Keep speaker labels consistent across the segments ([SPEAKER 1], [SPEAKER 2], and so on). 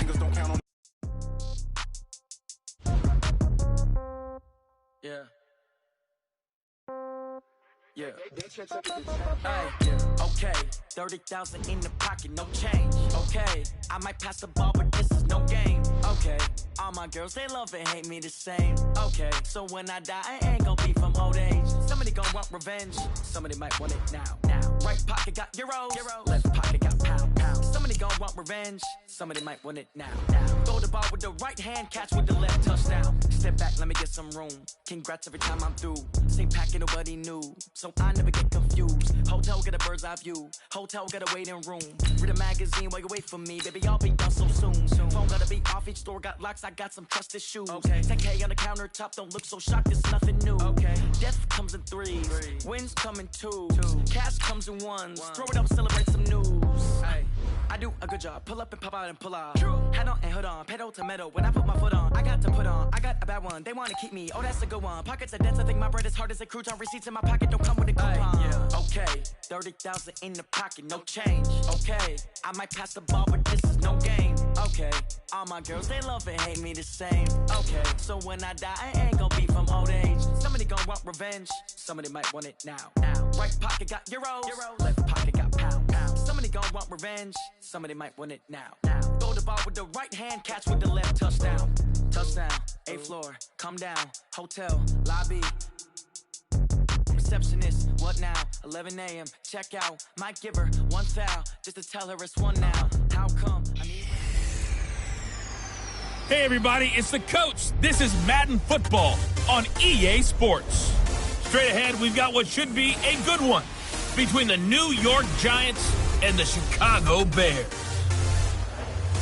[SPEAKER 1] fingers don't count on.
[SPEAKER 2] Yeah. Yeah. Hey, yeah. Okay. 30,000 in the pocket, no change. Okay. I might pass the ball, but this is no game. Okay. All my girls, they love and hate me the same. Okay. So when I die, I ain't gon' be from old age. Somebody gon' want revenge. Somebody might want it now. Right pocket got euros. Left pocket got pound. Somebody gon' want revenge. Somebody might want it now. Throw the ball with the right hand, catch with the left, touchdown. Step back, let me get some room. Congrats every time I'm through. Same packet, nobody knew. So I never get confused. Hotel get a bird's eye view. Hotel got a waiting room. Read a magazine while you wait for me. Baby, I'll be done so soon. Phone gotta be off, each store got locks. I got some trusted shoes. Okay. 10K on the countertop, don't look so shocked, it's nothing new. Okay. Death comes in threes. Wins come in twos. Cash comes in ones. Throw it up, celebrate some news. Ay. I do a good job. Pull up and pop out and pull out. Head on and hood on. Pedal to metal. When I put my foot on, I got to put on. I got a bad one. They want to keep me. Oh, that's a good one. Pockets are dense. I think my bread is hard as a crouton. Receipts in my pocket don't come with a coupon. Yeah. Okay. 30,000 in the pocket. No change. Okay. I might pass the ball, but this is no game. Okay. All my girls, they love and hate me the same. Okay. So when I die, I ain't gon' be from old age. Somebody gon' want revenge. Somebody might want it now. Right pocket got euros. Left pocket got pound. Somebody gon' want revenge. Somebody might want it now. Throw the ball with the right hand, catch with the left, touchdown. Touchdown, 8th floor, come down. Hotel, lobby. Receptionist, what now? 11 a.m., check out. Might give her one foul, just to tell her it's one now. How come? I need...
[SPEAKER 3] Hey everybody, it's the coach. This is Madden Football on EA Sports. Straight ahead, we've got what should be a good one between the New York Giants and the Chicago Bears.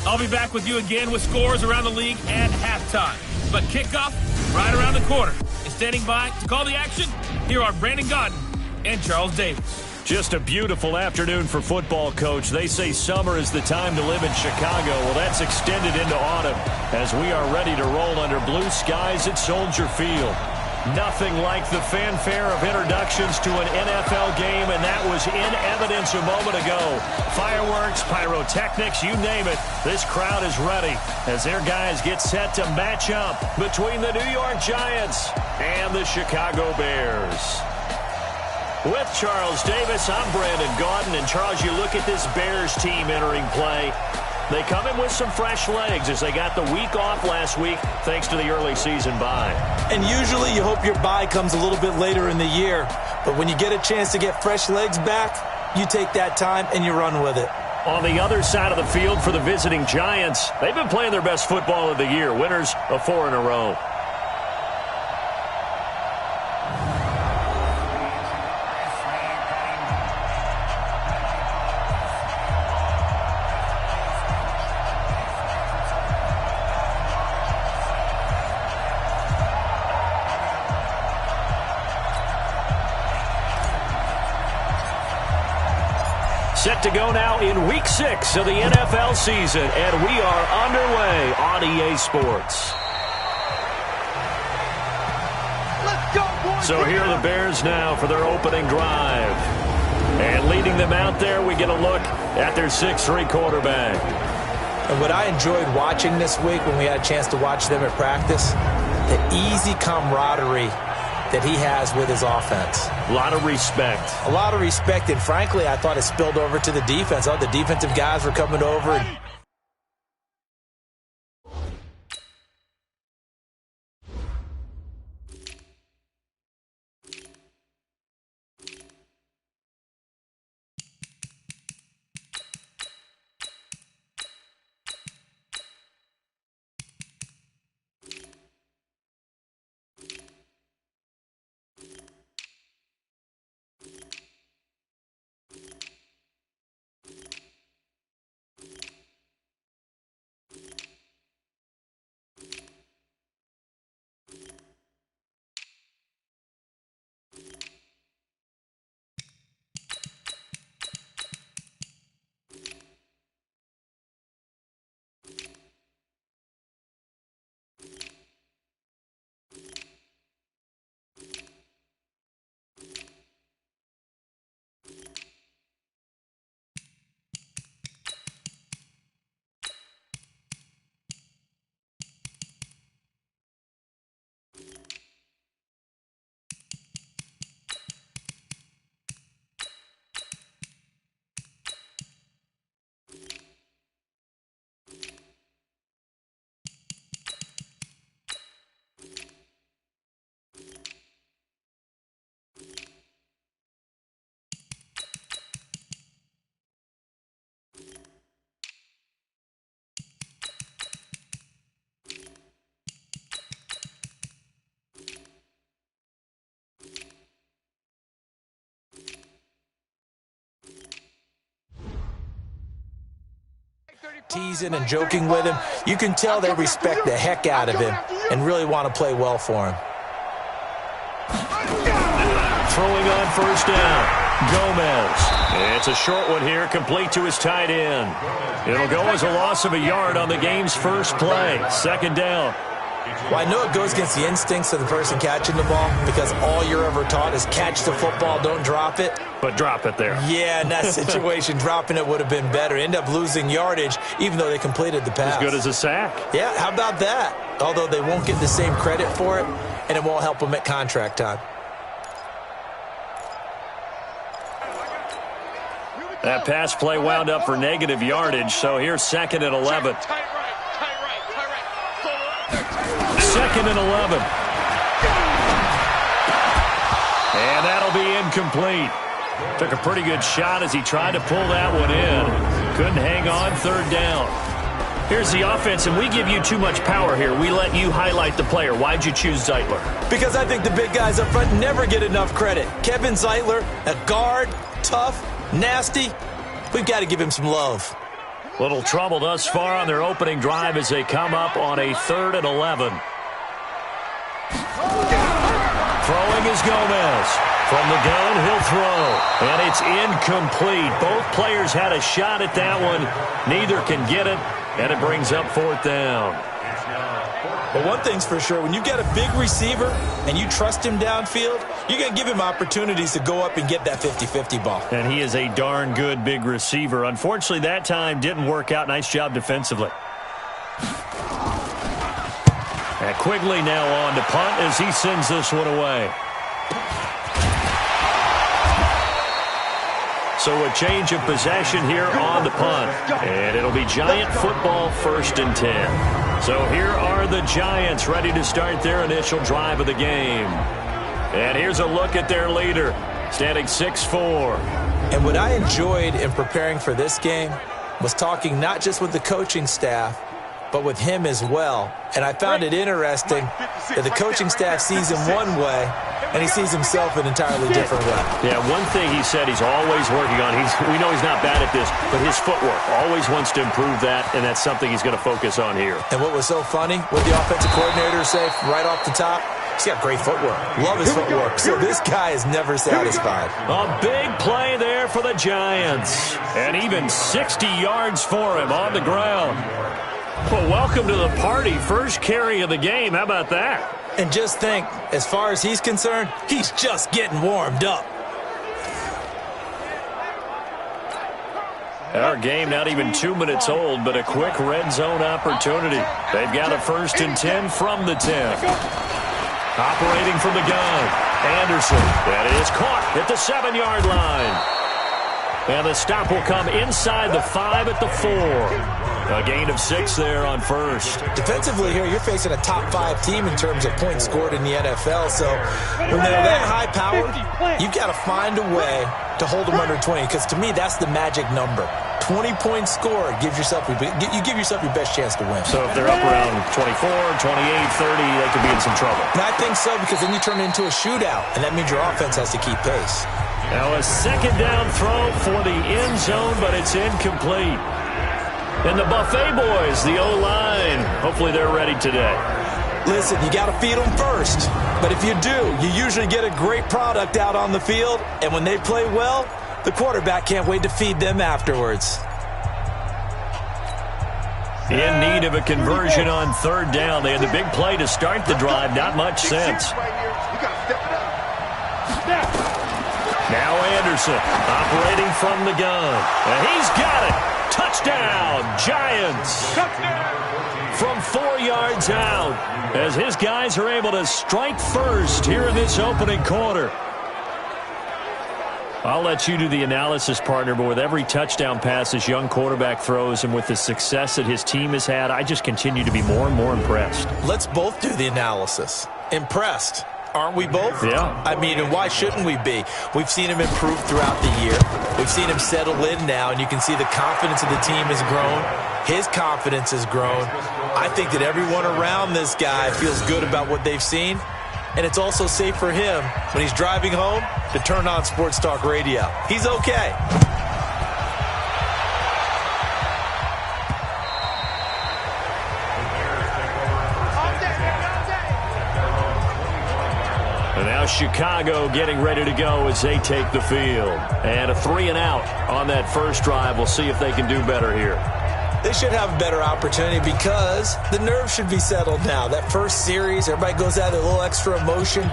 [SPEAKER 3] I'll be back with you again with scores around the league at halftime. But kickoff right around the corner. And standing by to call the action, here are Brandon Godden and Charles Davis.
[SPEAKER 4] Just a beautiful afternoon for football, Coach. They say summer is the time to live in Chicago. Well, that's extended into autumn as we are ready to roll under blue skies at Soldier Field. Nothing like the fanfare of introductions to an NFL game, and that was in evidence a moment ago. Fireworks, pyrotechnics, you name it. This crowd is ready as their guys get set to match up between the New York Giants and the Chicago Bears. With Charles Davis, I'm Brandon Gaudin. And Charles, you look at this Bears team entering play. They come in with some fresh legs as they got the week off last week thanks to the early season bye.
[SPEAKER 5] And usually you hope your bye comes a little bit later in the year. But when you get a chance to get fresh legs back, you take that time and you run with it.
[SPEAKER 4] On the other side of the field for the visiting Giants, they've been playing their best football of the year. Winners of 4 in a row. Set to go now in Week 6 of the NFL season, and we are underway on EA Sports.
[SPEAKER 6] Let's go, boys.
[SPEAKER 4] So here are the Bears now for their opening drive. And leading them out there, we get a look at their 6'3" quarterback.
[SPEAKER 5] And what I enjoyed watching this week when we had a chance to watch them at practice, the easy camaraderie that he has with his offense.
[SPEAKER 4] A lot of respect.
[SPEAKER 5] A lot of respect, and frankly, I thought it spilled over to the defense. Oh, the defensive guys were coming over and teasing and joking with him, you can tell they respect the heck out of him and really want to play well for him.
[SPEAKER 4] Throwing on first down, Gomez. It's a short one here, complete to his tight end. It'll go as a loss of a yard on the game's first play. Second down.
[SPEAKER 5] Well, I know it goes against the instincts of the person catching the ball because all you're ever taught is catch the football, don't drop it.
[SPEAKER 4] But drop it there.
[SPEAKER 5] Yeah, in that situation, dropping it would have been better. End up losing yardage, even though they completed the pass.
[SPEAKER 4] As good as a sack.
[SPEAKER 5] Yeah, how about that? Although they won't get the same credit for it, and it won't help them at contract time.
[SPEAKER 4] That pass play wound up for negative yardage, so here's 2nd and 11. Second and 11. And that'll be incomplete. Took a pretty good shot as he tried to pull that one in. Couldn't hang on, 3rd down. Here's the offense, and we give you too much power here. We let you highlight the player. Why'd you choose Zeitler?
[SPEAKER 5] Because I think the big guys up front never get enough credit. Kevin Zeitler, a guard, tough, nasty. We've got to give him some love.
[SPEAKER 4] Little trouble thus far on their opening drive as they come up on a 3rd and 11. Throwing is Gomez. From the gun, he'll throw. And it's incomplete. Both players had a shot at that one. Neither can get it, and it brings up 4th down.
[SPEAKER 5] But one thing's for sure, when you get a big receiver and you trust him downfield, you're going to give him opportunities to go up and get that 50-50 ball.
[SPEAKER 4] And he is a darn good big receiver. Unfortunately, that time didn't work out. Nice job defensively. And Quigley now on to punt as he sends this one away. So a change of possession here on the punt. And it'll be Giant football, 1st and 10. So here are the Giants ready to start their initial drive of the game. And here's a look at their leader, standing 6'4".
[SPEAKER 5] And what I enjoyed in preparing for this game was talking not just with the coaching staff, but with him as well. And I found it interesting that the coaching staff sees him one way, and he sees himself an entirely different way.
[SPEAKER 4] Yeah, one thing he said he's always working on, we know he's not bad at this, but his footwork, always wants to improve that, and that's something he's going to focus on here.
[SPEAKER 5] And what was so funny, what the offensive coordinator said right off the top, he's got great footwork. Love his footwork. So this guy is never satisfied.
[SPEAKER 4] A big play there for the Giants. And even 60 yards for him on the ground. Well, welcome to the party. First carry of the game. How about that?
[SPEAKER 5] And just think, as far as he's concerned, he's just getting warmed up.
[SPEAKER 4] Our game not even 2 minutes old, but a quick red zone opportunity. They've got a 1st and 10 from the 10. Operating from the gun, Anderson. That is caught at the 7-yard line. And the stop will come inside the 5 at the 4. A gain of 6 there on 1st.
[SPEAKER 5] Defensively here, you're facing a top 5 team in terms of points scored in the NFL. So when they're that high-powered, you've got to find a way to hold them under 20. Because to me, that's the magic number. 20 points scored gives yourself your best chance to win.
[SPEAKER 4] So if they're up around 24, 28, 30, they could be in some trouble.
[SPEAKER 5] And I think so, because then you turn it into a shootout, and that means your offense has to keep pace.
[SPEAKER 4] Now a 2nd down throw for the end zone, but it's incomplete. And the Buffet boys, the O-line, hopefully they're ready today.
[SPEAKER 5] Listen, you got to feed them first. But if you do, you usually get a great product out on the field. And when they play well, the quarterback can't wait to feed them afterwards.
[SPEAKER 4] In need of a conversion on 3rd down. They had the big play to start the drive. Not much sense. Now Anderson operating from the gun. And he's got it. Touchdown, Giants. From 4 yards out as his guys are able to strike first here in this opening quarter. I'll let you do the analysis, partner, but with every touchdown pass this young quarterback throws and with the success that his team has had, I just continue to be more and more impressed.
[SPEAKER 5] Let's both do the analysis. Impressed. Aren't we both?
[SPEAKER 4] Yeah.
[SPEAKER 5] I mean, and why shouldn't we be? We've seen him improve throughout the year. We've seen him settle in now, and you can see the confidence of the team has grown. His confidence has grown. I think that everyone around this guy feels good about what they've seen, and it's also safe for him when he's driving home to turn on Sports Talk Radio. He's okay.
[SPEAKER 4] Now Chicago getting ready to go as they take the field. And a 3-and-out on that first drive. We'll see if they can do better here.
[SPEAKER 5] They should have a better opportunity because the nerves should be settled now. That first series, everybody goes out with a little extra emotion.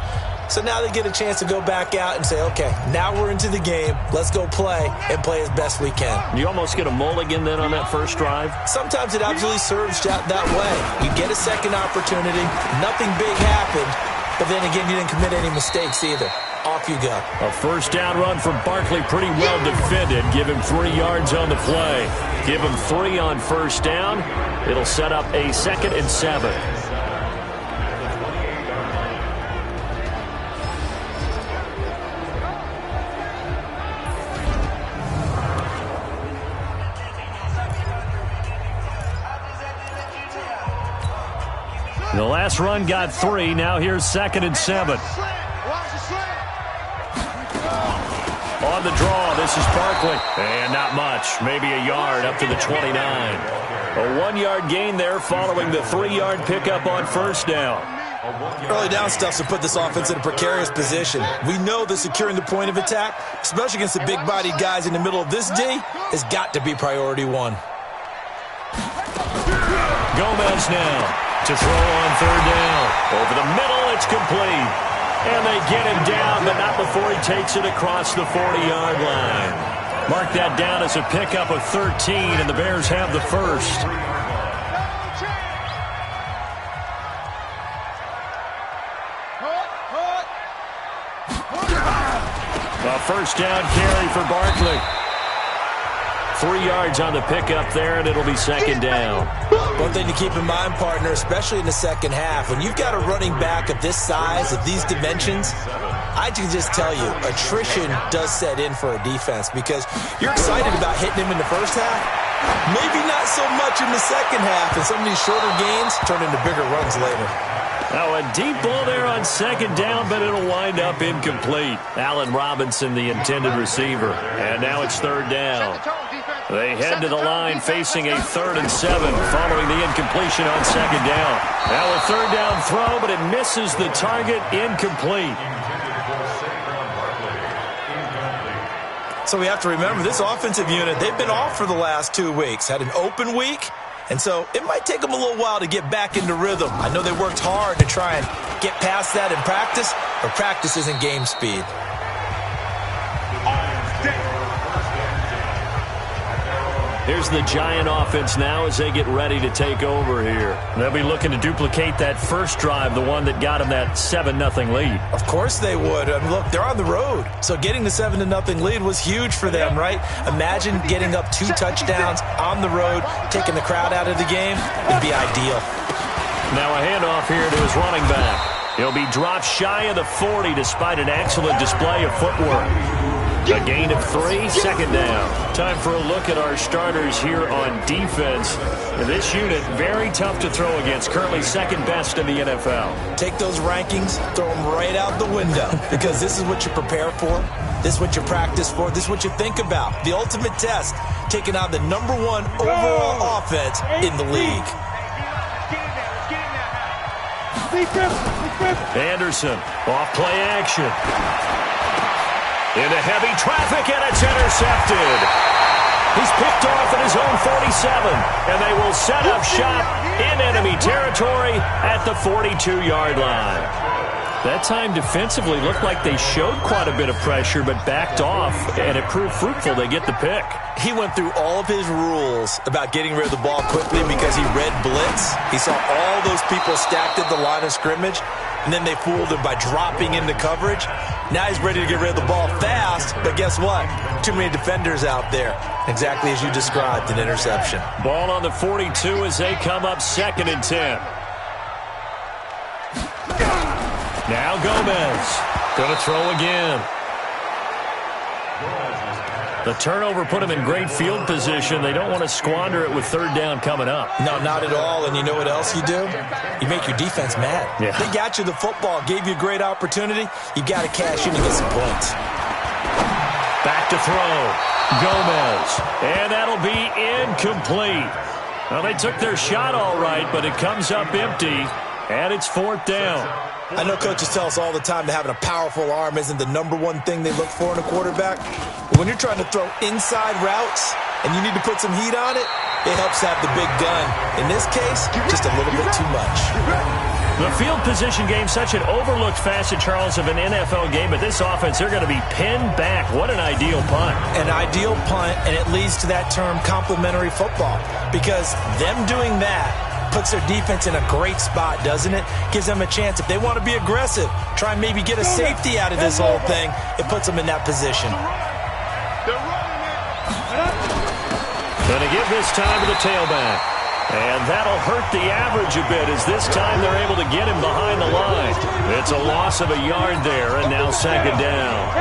[SPEAKER 5] So now they get a chance to go back out and say, okay, now we're into the game. Let's go play and play as best we can.
[SPEAKER 4] You almost get a mulligan then on that first drive?
[SPEAKER 5] Sometimes it absolutely serves that way. You get a second opportunity. Nothing big happened. But then again, you didn't commit any mistakes either. Off you go.
[SPEAKER 4] A first down run from Barkley, pretty well defended. Give him 3 yards on the play. Give him 3 on first down. It'll set up a 2nd and 7. The last run got 3. Now here's 2nd and 7. On the draw, this is Barkley. And not much. Maybe a yard up to the 29. A 1-yard gain there following the 3-yard pickup on first down.
[SPEAKER 5] Early down stuff's to put this offense in a precarious position. We know that securing the point of attack, especially against the big-bodied guys in the middle of this D, has got to be priority 1.
[SPEAKER 4] Gomez now to throw on third down. Over the middle, it's complete. And they get him down, but not before he takes it across the 40-yard line. Mark that down as a pickup of 13, and the Bears have the first. A first down carry for Barkley. 3 yards on the pickup there, and it'll be 2nd down.
[SPEAKER 5] One thing to keep in mind, partner, especially in the second half, when you've got a running back of this size, of these dimensions, I can just tell you, attrition does set in for a defense because you're excited about hitting him in the first half. Maybe not so much in the second half, and some of these shorter gains turn into bigger runs later.
[SPEAKER 4] Now a deep ball there on 2nd down, but it'll wind up incomplete. Allen Robinson, the intended receiver. And now it's 3rd down. They head to the line facing a 3rd and 7 following the incompletion on 2nd down. Now a 3rd down throw, but it misses the target, incomplete.
[SPEAKER 5] So we have to remember this offensive unit, they've been off for the last 2 weeks. Had an open week, and so it might take them a little while to get back into rhythm. I know they worked hard to try and get past that in practice, but practice isn't game speed.
[SPEAKER 4] Here's the Giant offense now as they get ready to take over here. They'll be looking to duplicate that first drive, the one that got them that 7-0 lead.
[SPEAKER 5] Of course they would. I mean, look, they're on the road. So getting the 7-0 lead was huge for them, right? Imagine getting up 2 touchdowns on the road, taking the crowd out of the game. It'd be ideal.
[SPEAKER 4] Now a handoff here to his running back. He'll be dropped shy of the 40 despite an excellent display of footwork. A gain of 3, 2nd down. Time for a look at our starters here on defense. This unit, very tough to throw against. Currently 2nd best in the NFL.
[SPEAKER 5] Take those rankings, throw them right out the window because this is what you prepare for. This is what you practice for. This is what you think about. The ultimate test, taking out the #1 overall offense in the league.
[SPEAKER 4] Anderson, off play action. Into heavy traffic, and it's intercepted. He's picked off at his own 47, and they will set up shop in enemy territory at the 42-yard line. That time defensively looked like they showed quite a bit of pressure, but backed off, and it proved fruitful. They get the pick.
[SPEAKER 5] He went through all of his rules about getting rid of the ball quickly because he read blitz. He saw all those people stacked at the line of scrimmage, and then they fooled him by dropping into coverage. Now he's ready to get rid of the ball fast, but guess what? Too many defenders out there. Exactly as you described, an interception.
[SPEAKER 4] Ball on the 42 as they come up 2nd and 10. Now Gomez. Going to throw again. The turnover put him in great field position. They don't want to squander it with 3rd down coming up.
[SPEAKER 5] No, not at all. And you know what else you do? You make your defense mad.
[SPEAKER 4] Yeah.
[SPEAKER 5] They got you the football, gave you a great opportunity. You got to cash in and get some points.
[SPEAKER 4] Back to throw. Gomez. And that'll be incomplete. Well, they took their shot all right, but it comes up empty. and it's 4th down.
[SPEAKER 5] I know coaches tell us all the time that having a powerful arm isn't the #1 thing they look for in a quarterback. But when you're trying to throw inside routes and you need to put some heat on it, it helps have the big gun. In this case, just a little bit too much.
[SPEAKER 4] The field position game, such an overlooked facet, Charles, of an NFL game. But this offense, they're going to be pinned back. What an ideal punt.
[SPEAKER 5] An ideal punt, and it leads to that term complementary football. Because them doing that puts their defense in a great spot, doesn't it? Gives them a chance. If they want to be aggressive, try and maybe get a safety out of this whole thing, it puts them in that position.
[SPEAKER 4] Going to give this time to the tailback. And that'll hurt the average a bit as this time they're able to get him behind the line. It's a loss of a yard there, and now 2nd down.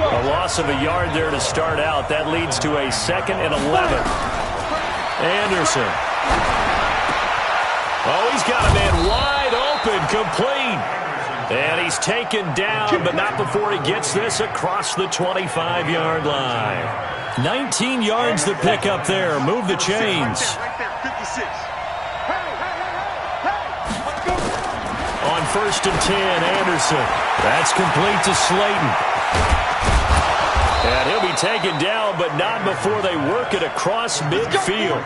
[SPEAKER 4] A loss of a yard there to start out. That leads to a 2nd and 11. Anderson. Oh, he's got a man wide open, complete. And he's taken down, but not before he gets this across the 25-yard line. 19 yards to pick up there. Move the chains. On 1st and 10, Anderson. That's complete to Slayton. And he'll be taken down, but not before they work it across midfield.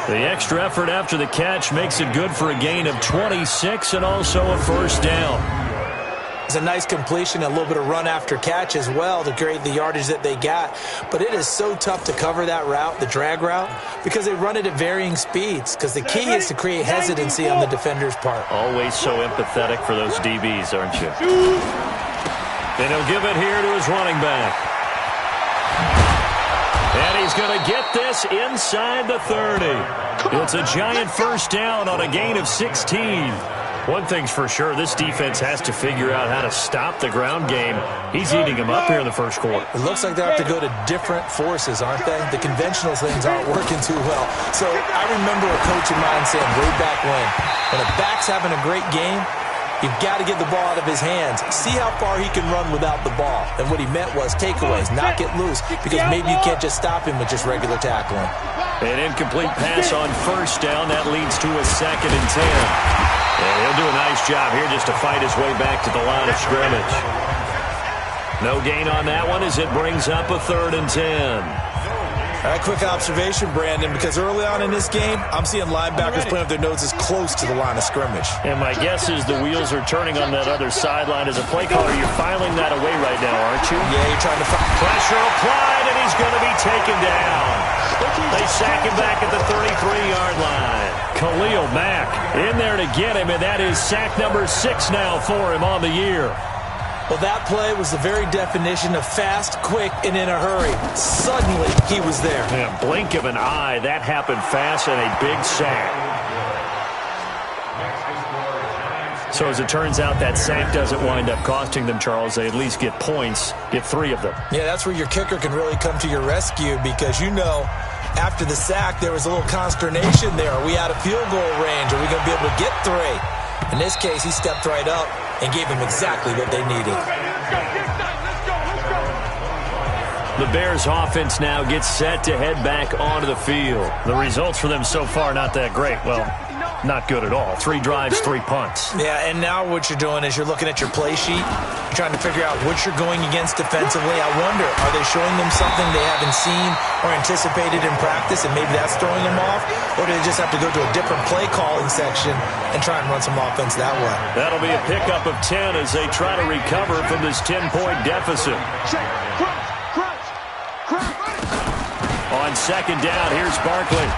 [SPEAKER 4] The extra effort after the catch makes it good for a gain of 26 and also a 1st down.
[SPEAKER 5] It's a nice completion, a little bit of run after catch as well to create the yardage that they got. But it is so tough to cover that route, the drag route, because they run it at varying speeds. Because the key is to create hesitancy on the defender's part.
[SPEAKER 4] Always so empathetic for those DBs, aren't you? And he'll give it here to his running back. And he's going to get this inside the 30. It's a giant 1st down on a gain of 16. One thing's for sure, this defense has to figure out how to stop the ground game. He's eating them up here in the 1st quarter.
[SPEAKER 5] It looks like they have to go to different forces, aren't they? The conventional things aren't working too well. So I remember a coach of mine saying way back when a back's having a great game, you've got to get the ball out of his hands. See how far he can run without the ball. And what he meant was takeaways, not get loose, because maybe you can't just stop him with just regular tackling.
[SPEAKER 4] An incomplete pass on 1st down. That leads to a 2nd and 10. And he'll do a nice job here just to fight his way back to the line of scrimmage. No gain on that one as it brings up a 3rd and 10.
[SPEAKER 5] All right, quick observation, Brandon, because early on in this game, I'm seeing linebackers playing with their noses close to the line of scrimmage.
[SPEAKER 4] And my guess is the wheels are turning on that other sideline. As a play caller, you're filing that away right now, aren't you?
[SPEAKER 5] Yeah, you're trying to find
[SPEAKER 4] pressure applied, and he's going to be taken down. They sack him back at the 33-yard line. Khalil Mack in there to get him, and that is sack number 6 now for him on the year.
[SPEAKER 5] Well, that play was the very definition of fast, quick, and in a hurry. Suddenly, he was there.
[SPEAKER 4] Yeah, blink of an eye. That happened fast and a big sack. So as it turns out, that sack doesn't wind up costing them, Charles. They at least get points, get 3 of them.
[SPEAKER 5] Yeah, that's where your kicker can really come to your rescue because, you know, after the sack, there was a little consternation there. Are we out of field goal range? Are we going to be able to get 3? In this case, he stepped right up and gave them exactly what they needed.
[SPEAKER 4] The Bears offense now gets set to head back onto the field. The results for them so far not that great. Well, not good at all. 3 drives, 3 punts.
[SPEAKER 5] Yeah, and now what you're doing is you're looking at your play sheet. You're trying to figure out what you're going against defensively. I wonder, are they showing them something they haven't seen or anticipated in practice, and maybe that's throwing them off? Or do they just have to go to a different play calling section and try and run some offense that way?
[SPEAKER 4] That'll be a pickup of 10 as they try to recover from this 10-point deficit. On 2nd down, here's Barkley.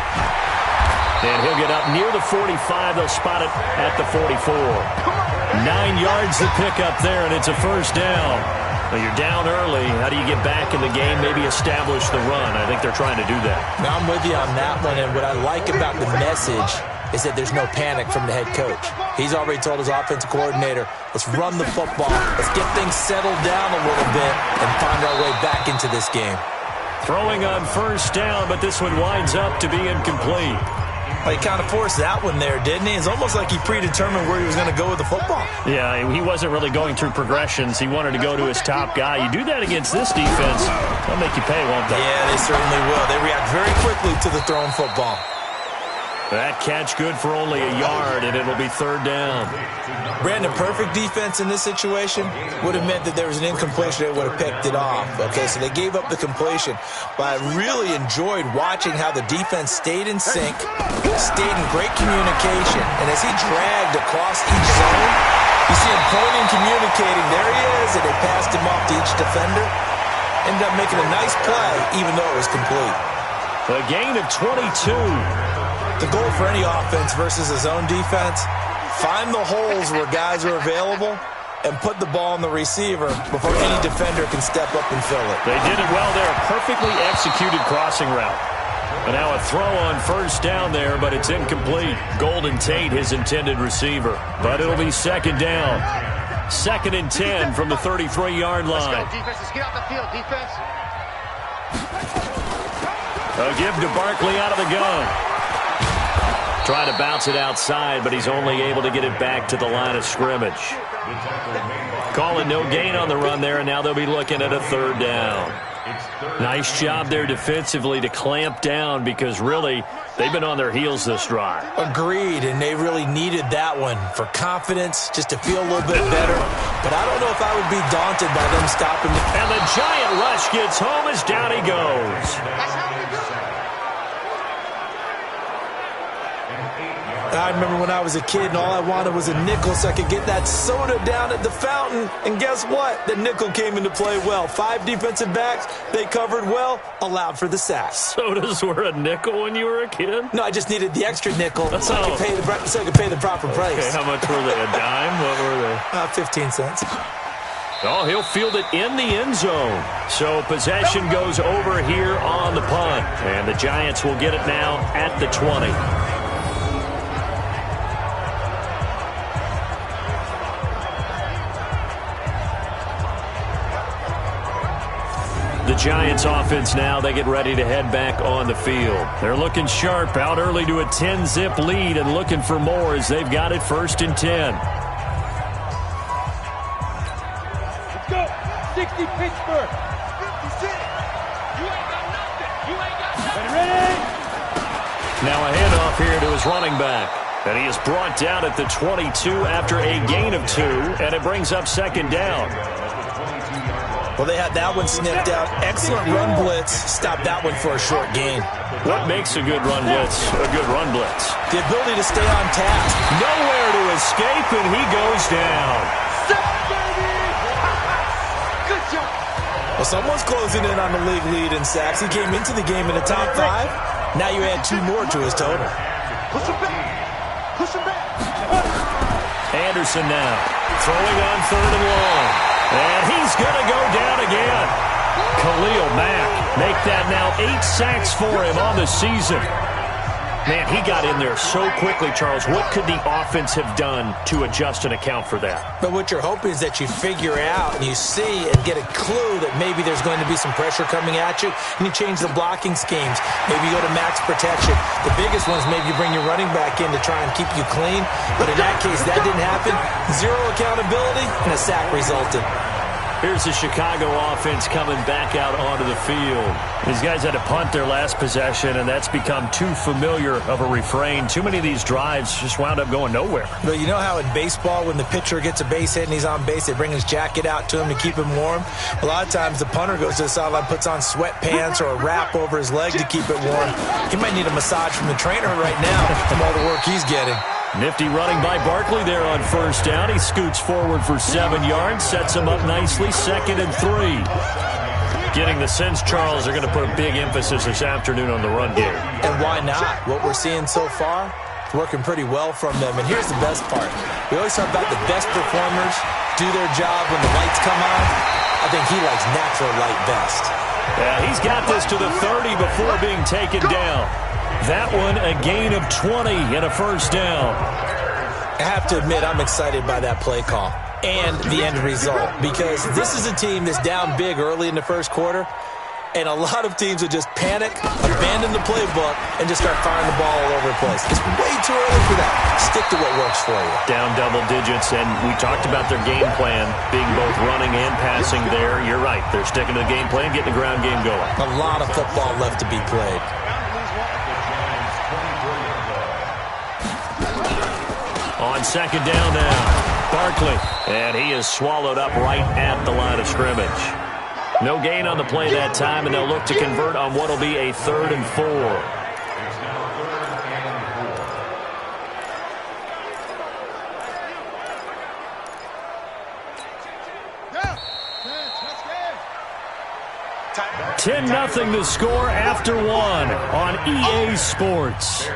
[SPEAKER 4] And he'll get up near the 45. They'll spot it at the 44. 9 yards to pick up there, and it's a 1st down. Well, you're down early. How do you get back in the game, maybe establish the run? I think they're trying to do that.
[SPEAKER 5] Now, I'm with you on that one, and what I like about the message is that there's no panic from the head coach. He's already told his offensive coordinator, let's run the football. Let's get things settled down a little bit and find our way back into this game.
[SPEAKER 4] Throwing on 1st down, but this one winds up to be incomplete.
[SPEAKER 5] Well, he kind of forced that one there, didn't he? It's almost like he predetermined where he was going to go with the football.
[SPEAKER 4] Yeah, he wasn't really going through progressions. He wanted to go to his top guy. You do that against this defense, they'll make you pay, won't they?
[SPEAKER 5] Yeah, they certainly will. They react very quickly to the thrown football.
[SPEAKER 4] That catch good for only a yard, and it'll be third down.
[SPEAKER 5] Brandon, perfect defense in this situation would have meant that there was an incompletion. They would have picked it off. Okay, so they gave up the completion. But I really enjoyed watching how the defense stayed in sync, stayed in great communication. And as he dragged across each zone, you see him pointing, communicating. There he is, and they passed him off to each defender. Ended up making a nice play, even though it was complete.
[SPEAKER 4] A gain of 22.
[SPEAKER 5] The goal for any offense versus a zone defense, find the holes where guys are available and put the ball on the receiver before any defender can step up and fill it.
[SPEAKER 4] They did it well there. Perfectly executed crossing route. And now a throw on first down there, but it's incomplete. Golden Tate, his intended receiver. But it'll be second down. 2nd and 10 from the 33-yard line.
[SPEAKER 6] Let's go, defense. Let's get out the field, defense.
[SPEAKER 4] A give to Barkley out of the gun. Trying to bounce it outside, but he's only able to get it back to the line of scrimmage. Calling no gain on the run there, and now they'll be looking at a third down. Nice job there defensively to clamp down because really they've been on their heels this drive.
[SPEAKER 5] Agreed, and they really needed that one for confidence, just to feel a little bit better. But I don't know if I would be daunted by them stopping.
[SPEAKER 4] And the giant rush gets home as down he goes.
[SPEAKER 6] That's how we do it.
[SPEAKER 5] I remember when I was a kid and all I wanted was a nickel so I could get that soda down at the fountain. And guess what? The nickel came into play well. 5 defensive backs, they covered well, allowed for the sack.
[SPEAKER 4] Sodas were a nickel when you were a kid?
[SPEAKER 5] No, I just needed the extra nickel so I could pay the proper price.
[SPEAKER 4] Okay, how much were they? A dime? What were they?
[SPEAKER 5] 15 cents.
[SPEAKER 4] Oh, he'll field it in the end zone. So possession goes over here on the punt. And the Giants will get it now at the 20. The Giants offense now, they get ready to head back on the field. They're looking sharp, out early to a 10-zip lead and looking for more as they've got it 1st and 10.
[SPEAKER 6] Let's go. 60 Pittsburgh. 56. You ain't got nothing. You ain't got nothing. Ready?
[SPEAKER 4] Now a handoff here to his running back. And he is brought down at the 22 after a gain of 2, and it brings up 2nd down.
[SPEAKER 5] Well, they had that one snipped out. Excellent run blitz. Stopped that one for a short gain.
[SPEAKER 4] What makes a good run blitz a good run blitz?
[SPEAKER 5] The ability to stay on task.
[SPEAKER 4] Nowhere to escape, and he goes down.
[SPEAKER 6] Good job.
[SPEAKER 5] Well, someone's closing in on the league lead in sacks. He came into the game in the top 5. Now you add 2 more to his total.
[SPEAKER 6] Push him back. Push him back.
[SPEAKER 4] Anderson now throwing on 3rd and long. And he's going to go down again. Khalil Mack make that now 8 sacks for him on the season. Man, he got in there so quickly, Charles. What could the offense have done to adjust and account for that?
[SPEAKER 5] But what you're hoping is that you figure out and you see and get a clue that maybe there's going to be some pressure coming at you, and you change the blocking schemes. Maybe you go to max protection. The biggest one is maybe you bring your running back in to try and keep you clean. But in that case, that didn't happen. 0 accountability, and a sack resulted.
[SPEAKER 4] Here's the Chicago offense coming back out onto the field. These guys had to punt their last possession, and that's become too familiar of a refrain. Too many of these drives just wound up going nowhere.
[SPEAKER 5] But you know how in baseball, when the pitcher gets a base hit and he's on base, they bring his jacket out to him to keep him warm? A lot of times the punter goes to the sideline, puts on sweatpants or a wrap over his leg to keep it warm. He might need a massage from the trainer right now from all the work he's getting.
[SPEAKER 4] Nifty running by Barkley there on 1st down. He scoots forward for 7 yards, sets him up nicely, 2nd and 3. Getting the sense, Charles, they're going to put a big emphasis this afternoon on the run game.
[SPEAKER 5] And why not? What we're seeing so far, it's working pretty well from them. And here's the best part. We always talk about the best performers do their job when the lights come on. I think he likes natural light best.
[SPEAKER 4] Yeah, he's got this to the 30 before being taken down. That one, a gain of 20 and a 1st down.
[SPEAKER 5] I have to admit, I'm excited by that play call and the end result, because this is a team that's down big early in the 1st quarter, and a lot of teams will just panic, abandon the playbook, and just start firing the ball all over the place. It's way too early for that. Stick to what works for you.
[SPEAKER 4] Down double digits, and we talked about their game plan being both running and passing there. You're right. They're sticking to the game plan, getting the ground game going.
[SPEAKER 5] A lot of football left to be played.
[SPEAKER 4] On second down now, Barkley. And he is swallowed up right at the line of scrimmage. No gain on the play that time, and they'll look to convert on what will be a 3rd and 4. Ten 0 to score after 1 on EA Sports.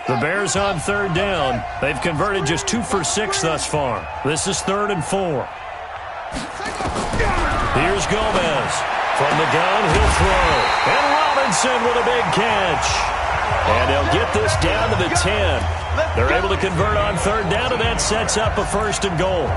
[SPEAKER 4] The Bears on 3rd down. They've converted just 2 for 6 thus far. This is 3rd and 4. Here's Gomez. From the gun, he'll throw. And Robinson with a big catch. And they'll get this down to the 10. They're able to convert on 3rd down, and that sets up a 1st and goal.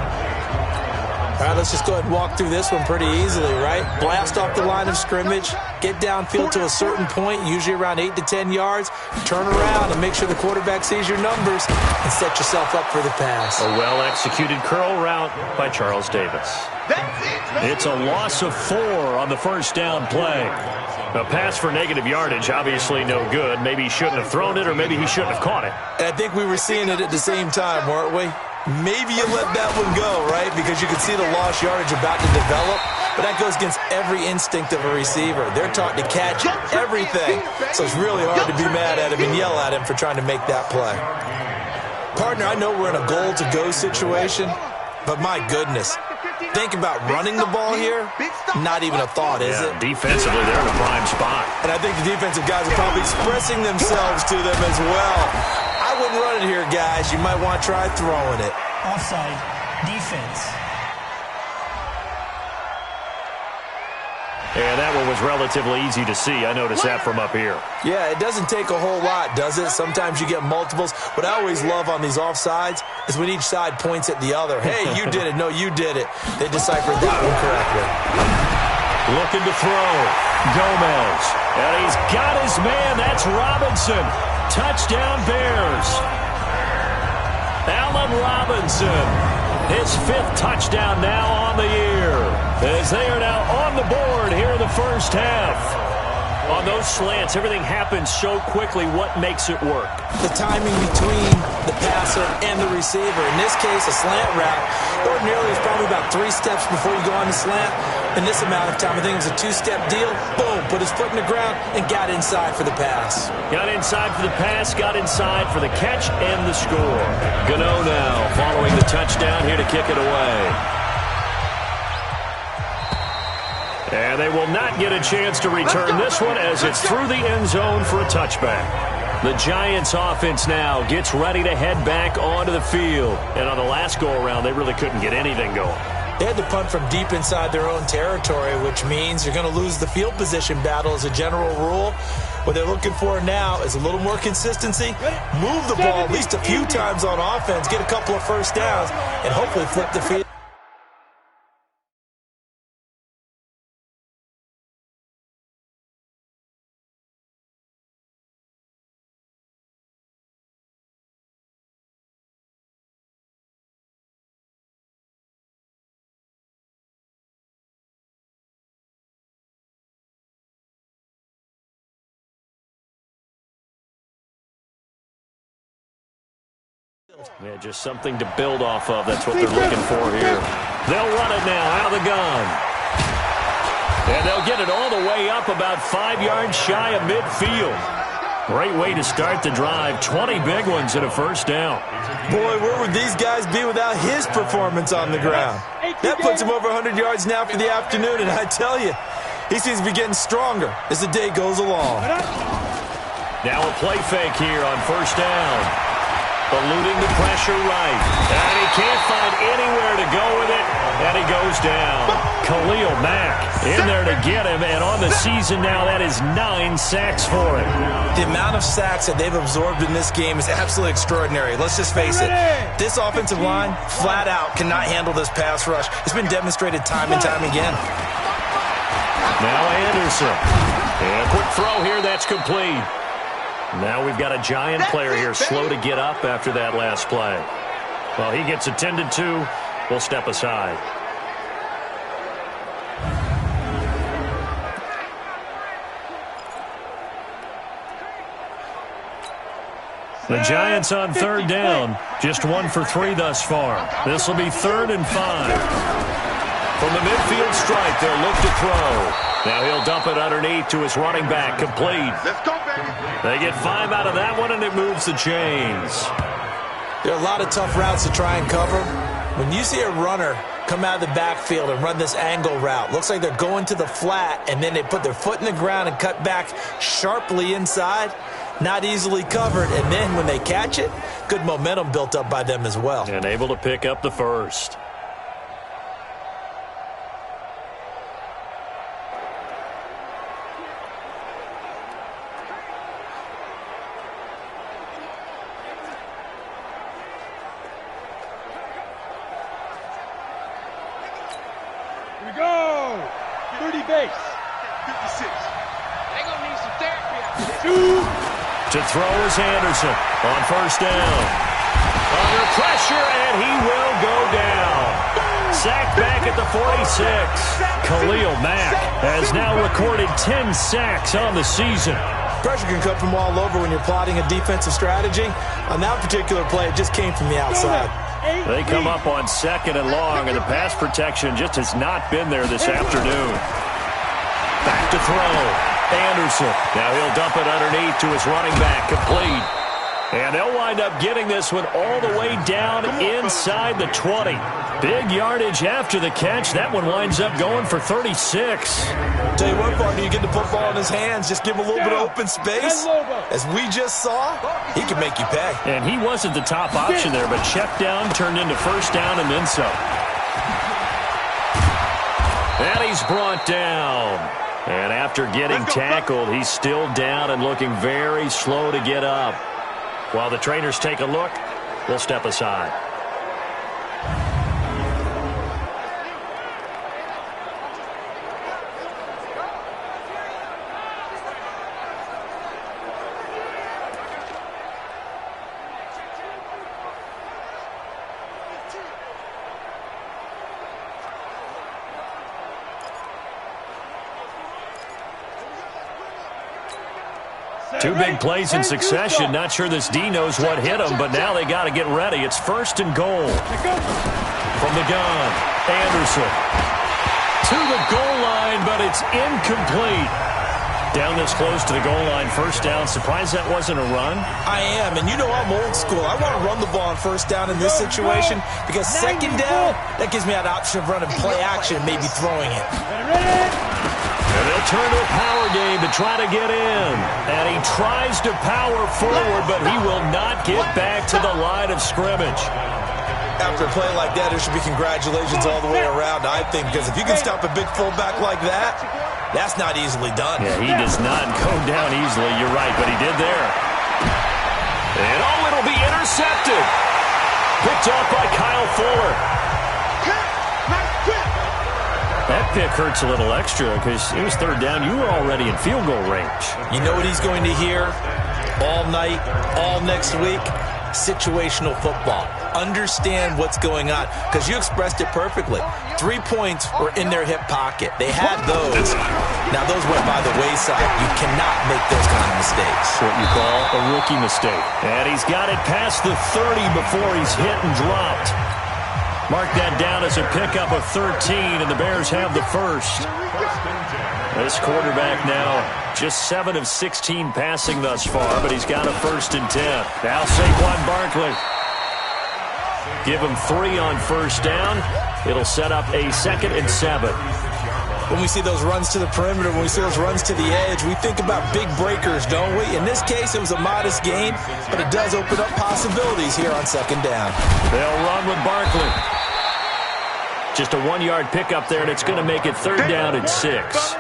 [SPEAKER 5] All right, let's just go ahead and walk through this one pretty easily, right? Blast off the line of scrimmage, get downfield to a certain point, usually around 8 to 10 yards, turn around and make sure the quarterback sees your numbers and set yourself up for the pass.
[SPEAKER 4] A well-executed curl route by Charles Davis. It's a loss of 4 on the 1st down play. A pass for negative yardage, obviously no good. Maybe he shouldn't have thrown it, or maybe he shouldn't have caught it.
[SPEAKER 5] And I think we were seeing it at the same time, weren't we? Maybe you let that one go, right? Because you could see the lost yardage about to develop. But that goes against every instinct of a receiver. They're taught to catch everything. So it's really hard to be mad at him and yell at him for trying to make that play. Partner, I know we're in a goal-to-go situation, but my goodness. Think about running the ball here. Not even a thought, is it?
[SPEAKER 4] Defensively, they're in a prime spot.
[SPEAKER 5] And I think the defensive guys are probably expressing themselves to them as well. I wouldn't run it here, guys. You might want to try throwing it.
[SPEAKER 1] Offside, defense.
[SPEAKER 4] And that one was relatively easy to see. I noticed that from up here.
[SPEAKER 5] Yeah, it doesn't take a whole lot, does it? Sometimes you get multiples. What I always love on these offsides is when each side points at the other. Hey, you did it. No, you did it. They deciphered that one correctly.
[SPEAKER 4] Looking to throw. Gomez. And he's got his man. That's Robinson. Touchdown Bears. Allen Robinson. His 5th touchdown now on the year, as they are now on the board here in the 1st half. On those slants, everything happens so quickly. What makes it work?
[SPEAKER 5] The timing between the passer and the receiver. In this case, a slant route. Ordinarily, it's probably about 3 steps before you go on the slant. In this amount of time, I think it was a 2-step deal. Boom, put his foot in the ground and got inside for the pass.
[SPEAKER 4] Got inside for the pass, got inside for the catch and the score. Gano now following the touchdown here to kick it away. And they will not get a chance to return this one as it's through the end zone for a touchback. The Giants offense now gets ready to head back onto the field. And on the last go-around, they really couldn't get anything going.
[SPEAKER 5] They had to punt from deep inside their own territory, which means you're going to lose the field position battle as a general rule. What they're looking for now is a little more consistency, move the ball at least a few times on offense, get a couple of 1st downs, and hopefully flip the field.
[SPEAKER 4] Yeah, just something to build off of. That's what they're looking for here. They'll run it now out of the gun. And they'll get it all the way up about 5 yards shy of midfield. Great way to start the drive. 20 big ones and a 1st down.
[SPEAKER 5] Boy, where would these guys be without his performance on the ground? That puts him over 100 yards now for the afternoon, and I tell you, he seems to be getting stronger as the day goes along.
[SPEAKER 4] Now a play fake here on 1st down. Eluding the pressure right. And he can't find anywhere to go with it. And he goes down. Khalil Mack in there to get him. And on the season now, that is 9 sacks for him.
[SPEAKER 5] The amount of sacks that they've absorbed in this game is absolutely extraordinary. Let's just face it. This offensive line, flat out, cannot handle this pass rush. It's been demonstrated time and time again.
[SPEAKER 4] Now Anderson. And a quick throw here. That's complete. Now we've got a Giant player here slow to get up after that last play. Well, he gets attended to. We'll step aside. The Giants on third down. Just 1 for 3 thus far. This will be 3rd and 5. From the midfield stripe, they'll look to throw. Now he'll dump it underneath to his running back. Complete.
[SPEAKER 6] Let's go, baby.
[SPEAKER 4] They get 5 out of that one, and it moves the chains.
[SPEAKER 5] There are a lot of tough routes to try and cover. When you see a runner come out of the backfield and run this angle route, looks like they're going to the flat, and then they put their foot in the ground and cut back sharply inside. Not easily covered, and then when they catch it, good momentum built up by them as well.
[SPEAKER 4] And able to pick up the first.
[SPEAKER 6] Here we go. 30 base. 56. They're going to need some therapy after this.
[SPEAKER 4] To throw is Anderson on first down. Under pressure, and he will go down. Sacked back at the 46. Khalil Mack has now recorded 10 sacks on the season.
[SPEAKER 5] Pressure can come from all over when you're plotting a defensive strategy. On that particular play, it just came from the outside.
[SPEAKER 4] They come up on 2nd and long, and the pass protection just has not been there this afternoon. Back to throw. Anderson. Now he'll dump it underneath to his running back. Complete. And they'll wind up getting this one all the way down inside the 20. Big yardage after the catch. That one winds up going for 36.
[SPEAKER 5] Tell you what, partner, you get the football in his hands, just give him a little bit of open space. As we just saw, he can make you pay.
[SPEAKER 4] And he wasn't the top option there, but check down turned into first down and then some. And he's brought down. And after getting tackled, he's still down and looking very slow to get up. While the trainers take a look, we'll step aside. Two big plays in succession. Not sure this D knows what hit him, but now they got to get ready. It's 1st and goal. From the gun, Anderson. To the goal line, but it's incomplete. Down this close to the goal line, first down. Surprised that wasn't a run?
[SPEAKER 5] I am, and you know I'm old school. I want to run the ball on first down in this situation because second down, that gives me that option of running play action and maybe throwing it.
[SPEAKER 4] And they'll turn to a power game to try to get in. And he tries to power forward, but he will not get back to the line of scrimmage.
[SPEAKER 5] After a play like that, there should be congratulations all the way around, I think, because if you can stop a big fullback like that, that's not easily done.
[SPEAKER 4] Yeah, he does not go down easily. You're right, but he did there. And, it'll be intercepted. Picked off by Kyle Fuller. That pick hurts a little extra because it was third down. You were already in field goal range.
[SPEAKER 5] You know what he's going to hear all night, all next week? Situational football. Understand what's going on because you expressed it perfectly. 3 points were in their hip pocket. They had those. Now, those went by the wayside. You cannot make those kind of mistakes.
[SPEAKER 4] What you call a rookie mistake. And he's got it past the 30 before he's hit and dropped. Mark that down as a pickup of 13, and the Bears have the first. This quarterback now just 7 of 16 passing thus far, but he's got a 1st and 10. Now Saquon Barkley. Give him 3 on first down. It'll set up a 2nd and 7.
[SPEAKER 5] When we see those runs to the perimeter, when we see those runs to the edge, we think about big breakers, don't we? In this case, it was a modest gain, but it does open up possibilities here on 2nd down.
[SPEAKER 4] They'll run with Barkley. Just a 1-yard pickup there, and it's going to make it 3rd down and 6.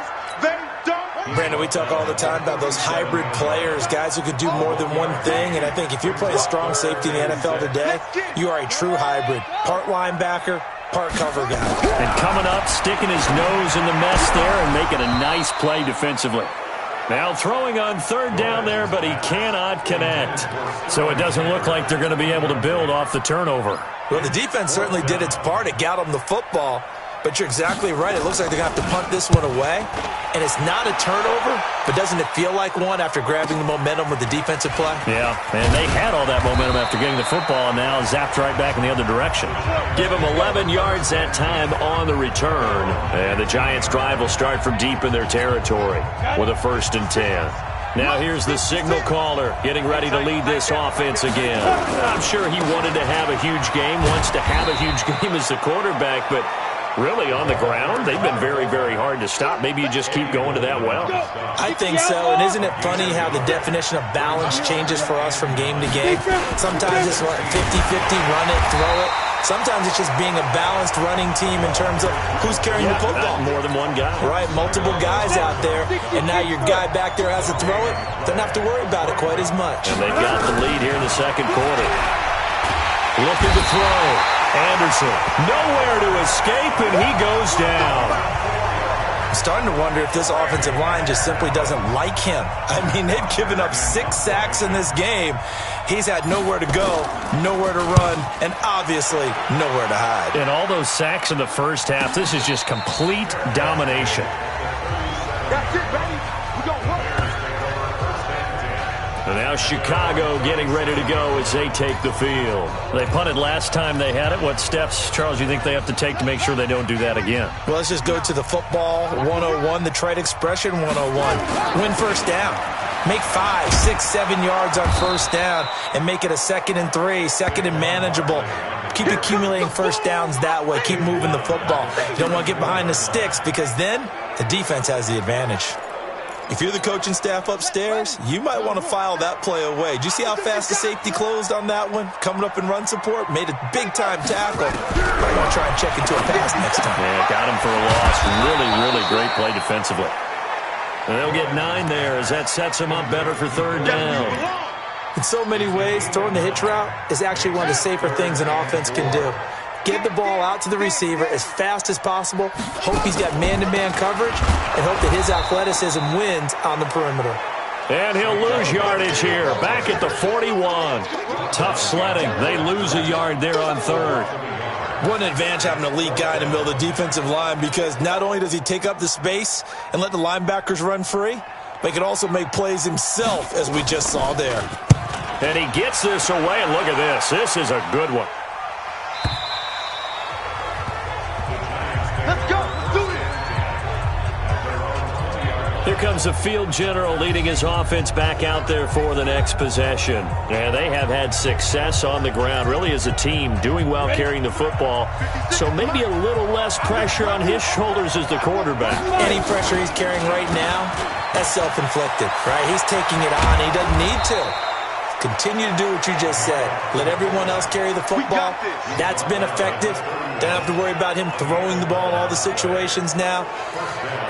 [SPEAKER 5] Brandon, we talk all the time about those hybrid players, guys who could do more than one thing, and I think if you're playing strong safety in the NFL today, you are a true hybrid. Part linebacker, part cover guy.
[SPEAKER 4] And coming up, sticking his nose in the mess there and making a nice play defensively. Now throwing on 3rd down there, but he cannot connect. So it doesn't look like they're going to be able to build off the turnover.
[SPEAKER 5] Well, the defense certainly did its part. It got them the football. But you're exactly right. It looks like they're going to have to punt this one away. And it's not a turnover, but doesn't it feel like one after grabbing the momentum with the defensive play?
[SPEAKER 4] Yeah, and they had all that momentum after getting the football, and now zapped right back in the other direction. Give them 11 yards that time on the return. And the Giants' drive will start from deep in their territory with a 1st and 10. Now here's the signal caller getting ready to lead this offense again. I'm sure he wanted to have a huge game, wants to have a huge game as the quarterback, but really on the ground, they've been very, very hard to stop. Maybe you just keep going to that well.
[SPEAKER 5] I think so, and isn't it funny how the definition of balance changes for us from game to game? Sometimes it's 50-50, run it, throw it. Sometimes it's just being a balanced running team in terms of who's carrying the football.
[SPEAKER 4] More than one guy.
[SPEAKER 5] Right, multiple guys out there, and now your guy back there has to throw it. Doesn't have to worry about it quite as much.
[SPEAKER 4] And they've got the lead here in the second quarter. Looking to throw. Anderson, nowhere to escape, and he goes down.
[SPEAKER 5] I'm starting to wonder if this offensive line just simply doesn't like him. I mean, they've given up 6 sacks in this game. He's had nowhere to go, nowhere to run, and obviously nowhere to hide.
[SPEAKER 4] And all those sacks in the first half, this is just complete domination.
[SPEAKER 6] That's it, baby. We gon' work.
[SPEAKER 4] And now Chicago getting ready to go as they take the field. They punted last time they had it. What steps, Charles, you think they have to take to make sure they don't do that again?
[SPEAKER 5] Well, let's just go to the football 101, the trade expression 101. Win first down. Make 5, 6, 7 yards on first down and make it a 2nd and 3, 2nd and manageable. Keep accumulating first downs that way. Keep moving the football. You don't want to get behind the sticks because then the defense has the advantage. If you're the coaching staff upstairs, you might want to file that play away. Did you see how fast the safety closed on that one? Coming up in run support, made a big-time tackle. Might want to try and check into a pass next time.
[SPEAKER 4] Yeah, got him for a loss. Really, really great play defensively. And they'll get 9 there as that sets them up better for 3rd down.
[SPEAKER 5] In so many ways, throwing the hitch route is actually one of the safer things an offense can do. Get the ball out to the receiver as fast as possible, hope he's got man-to-man coverage, and hope that his athleticism wins on the perimeter.
[SPEAKER 4] And he'll lose yardage here, back at the 41. Tough sledding. They lose a yard there on 3rd.
[SPEAKER 5] What an advantage having an elite guy in the middle of the defensive line, because not only does he take up the space and let the linebackers run free, but he can also make plays himself, as we just saw there.
[SPEAKER 4] And he gets this away, and look at this. This is a good one.
[SPEAKER 6] Let's go. Let's do it.
[SPEAKER 4] Here comes the field general leading his offense back out there for the next possession. And they have had success on the ground, really as a team, doing well carrying the football. So maybe a little less pressure on his shoulders as the quarterback.
[SPEAKER 5] Any pressure he's carrying right now, that's self-inflicted, right? He's taking it on. He doesn't need to. Continue to do what you just said. Let everyone else carry the football. That's been effective. Don't have to worry about him throwing the ball in all the situations now.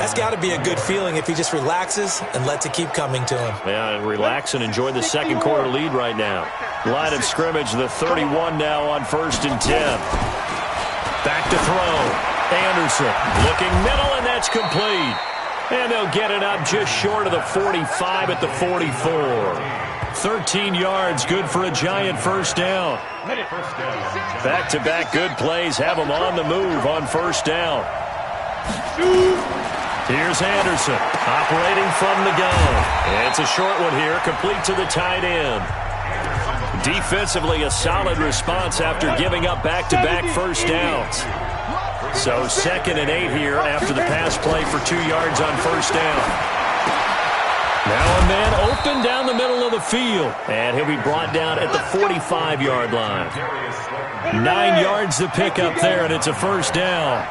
[SPEAKER 5] That's got to be a good feeling if he just relaxes and lets it keep coming to him.
[SPEAKER 4] Yeah, and relax and enjoy the second quarter lead right now. Line of scrimmage, the 31 now on 1st and 10. Back to throw. Anderson looking middle, and that's complete. And they'll get it up just short of the 45 at the 44. 13 yards, good for a Giant first down. Back-to-back good plays have them on the move on first down. Here's Anderson, operating from the gun. And it's a short one here, complete to the tight end. Defensively, a solid response after giving up back-to-back first downs. So 2nd and 8 here after the pass play for 2 yards on first down. Now a man open down the middle of the field. And he'll be brought down at the 45-yard line. 9 yards to pick up there, and it's a first down.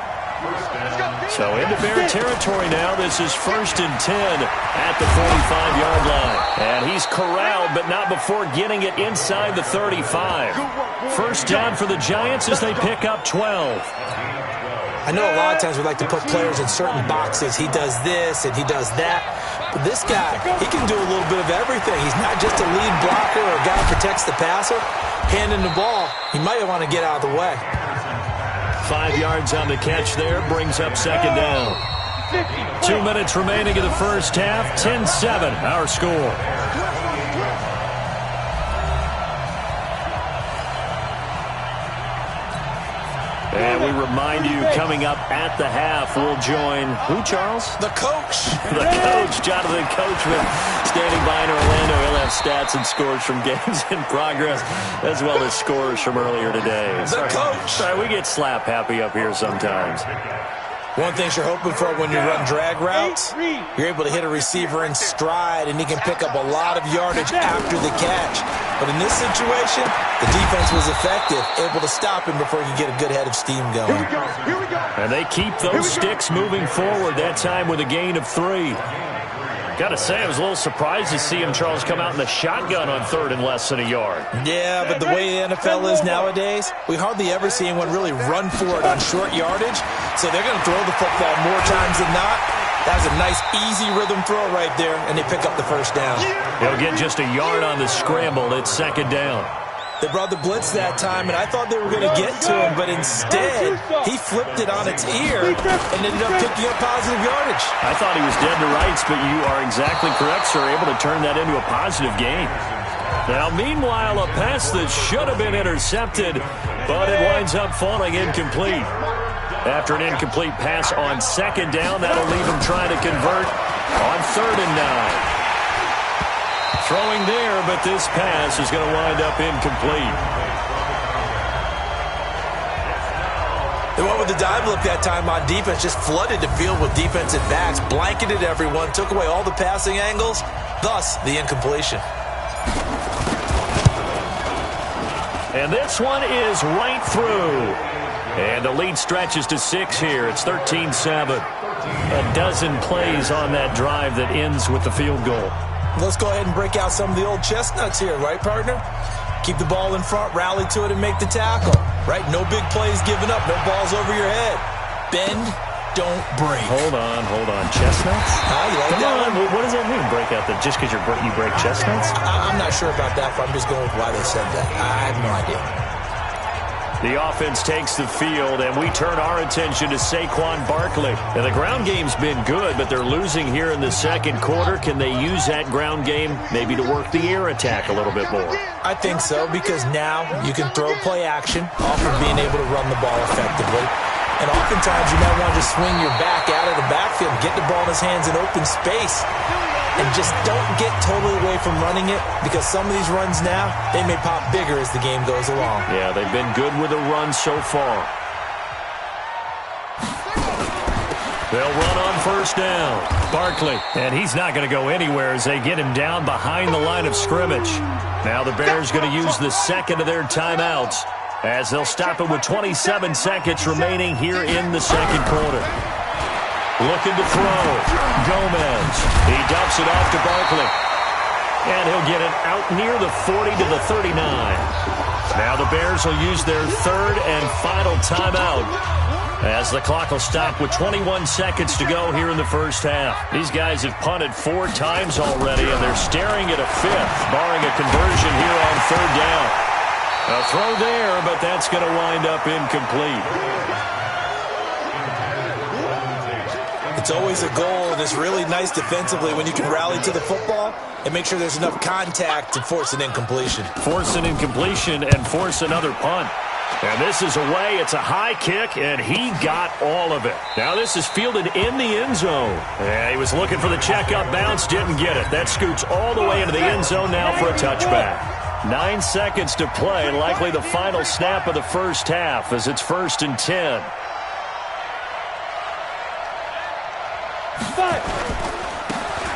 [SPEAKER 4] So into Bear territory now. This is 1st and 10 at the 45-yard line. And he's corralled, but not before getting it inside the 35. First down for the Giants as they pick up 12.
[SPEAKER 5] I know a lot of times we like to put players in certain boxes. He does this and he does that. But this guy, he can do a little bit of everything. He's not just a lead blocker or a guy who protects the passer. Handing the ball, he might want to get out of the way.
[SPEAKER 4] 5 yards on the catch there, brings up 2nd down. 2 minutes remaining in the first half, 10-7 our score. And we remind you, coming up at the half, we'll join who, Charles?
[SPEAKER 5] The coach.
[SPEAKER 4] The coach, Jonathan Coachman, standing by in Orlando. He'll have stats and scores from games in progress, as well as scores from earlier today.
[SPEAKER 5] The coach.
[SPEAKER 4] Sorry, we get slap happy up here sometimes.
[SPEAKER 5] One thing you're hoping for when you run drag routes, you're able to hit a receiver in stride, and he can pick up a lot of yardage after the catch. But in this situation, the defense was effective, able to stop him before he could get a good head of steam going.
[SPEAKER 6] Here we go.
[SPEAKER 4] And they keep those sticks moving forward, that time with a gain of 3. Got to say, I was a little surprised to see him, Charles, come out in the shotgun on 3rd and less than a yard.
[SPEAKER 5] Yeah, but the way the NFL is nowadays, we hardly ever see anyone really run for it on short yardage. So they're going to throw the football more times than not. That was a nice, easy rhythm throw right there, and they pick up the first down.
[SPEAKER 4] He'll get just a yard on the scramble. It's 2nd down.
[SPEAKER 5] They brought the blitz that time, and I thought they were going to get to him, but instead, he flipped it on its ear and ended up picking up positive yardage.
[SPEAKER 4] I thought he was dead to rights, but you are exactly correct, sir, able to turn that into a positive gain. Now, meanwhile, a pass that should have been intercepted, but it winds up falling incomplete. After an incomplete pass on 2nd down, that'll leave him trying to convert on 3rd and 9. Throwing there, but this pass is going to wind up incomplete.
[SPEAKER 5] They went with the dive look that time on defense, just flooded the field with defensive backs, blanketed everyone, took away all the passing angles, thus the incompletion.
[SPEAKER 4] And this one is right through. And the lead stretches to 6 here. It's 13-7. A dozen plays on that drive that ends with the field goal.
[SPEAKER 5] Let's go ahead and break out some of the old chestnuts here, right, partner? Keep the ball in front, rally to it, and make the tackle, right? No big plays given up, no balls over your head. Bend, don't break.
[SPEAKER 4] Hold on. Chestnuts?
[SPEAKER 5] You like that one?
[SPEAKER 4] What does that mean, break out? Just because you break chestnuts?
[SPEAKER 5] I'm not sure about that, but I'm just going with why they said that. I have no idea.
[SPEAKER 4] The offense takes the field, and we turn our attention to Saquon Barkley. And the ground game's been good, but they're losing here in the 2nd quarter. Can they use that ground game maybe to work the air attack a little bit more?
[SPEAKER 5] I think so, because now you can throw play action off of being able to run the ball effectively. And oftentimes you might want to just swing your back out of the backfield, get the ball in his hands in open space, and just don't get totally away from running it, because some of these runs now, they may pop bigger as the game goes along.
[SPEAKER 4] Yeah, they've been good with the run so far. They'll run on 1st down. Barkley, and he's not going to go anywhere as they get him down behind the line of scrimmage. Now the Bears going to use the 2nd of their timeouts as they'll stop it with 27 seconds remaining here in the 2nd quarter. Looking to throw. Gomez. He dumps it off to Barkley. And he'll get it out near the 40 to the 39. Now the Bears will use their 3rd and final timeout as the clock will stop with 21 seconds to go here in the 1st half. These guys have punted 4 times already, and they're staring at a 5th, barring a conversion here on 3rd down. A throw there, but that's going to wind up incomplete.
[SPEAKER 5] It's always a goal, and it's really nice defensively when you can rally to the football and make sure there's enough contact to force an incompletion.
[SPEAKER 4] Force an incompletion and force another punt. And this is away. It's a high kick, and he got all of it. Now this is fielded in the end zone. Yeah, he was looking for the checkup bounce, didn't get it. That scoots all the way into the end zone now for a touchback. 9 seconds to play, likely the final snap of the 1st half as it's 1st and 10.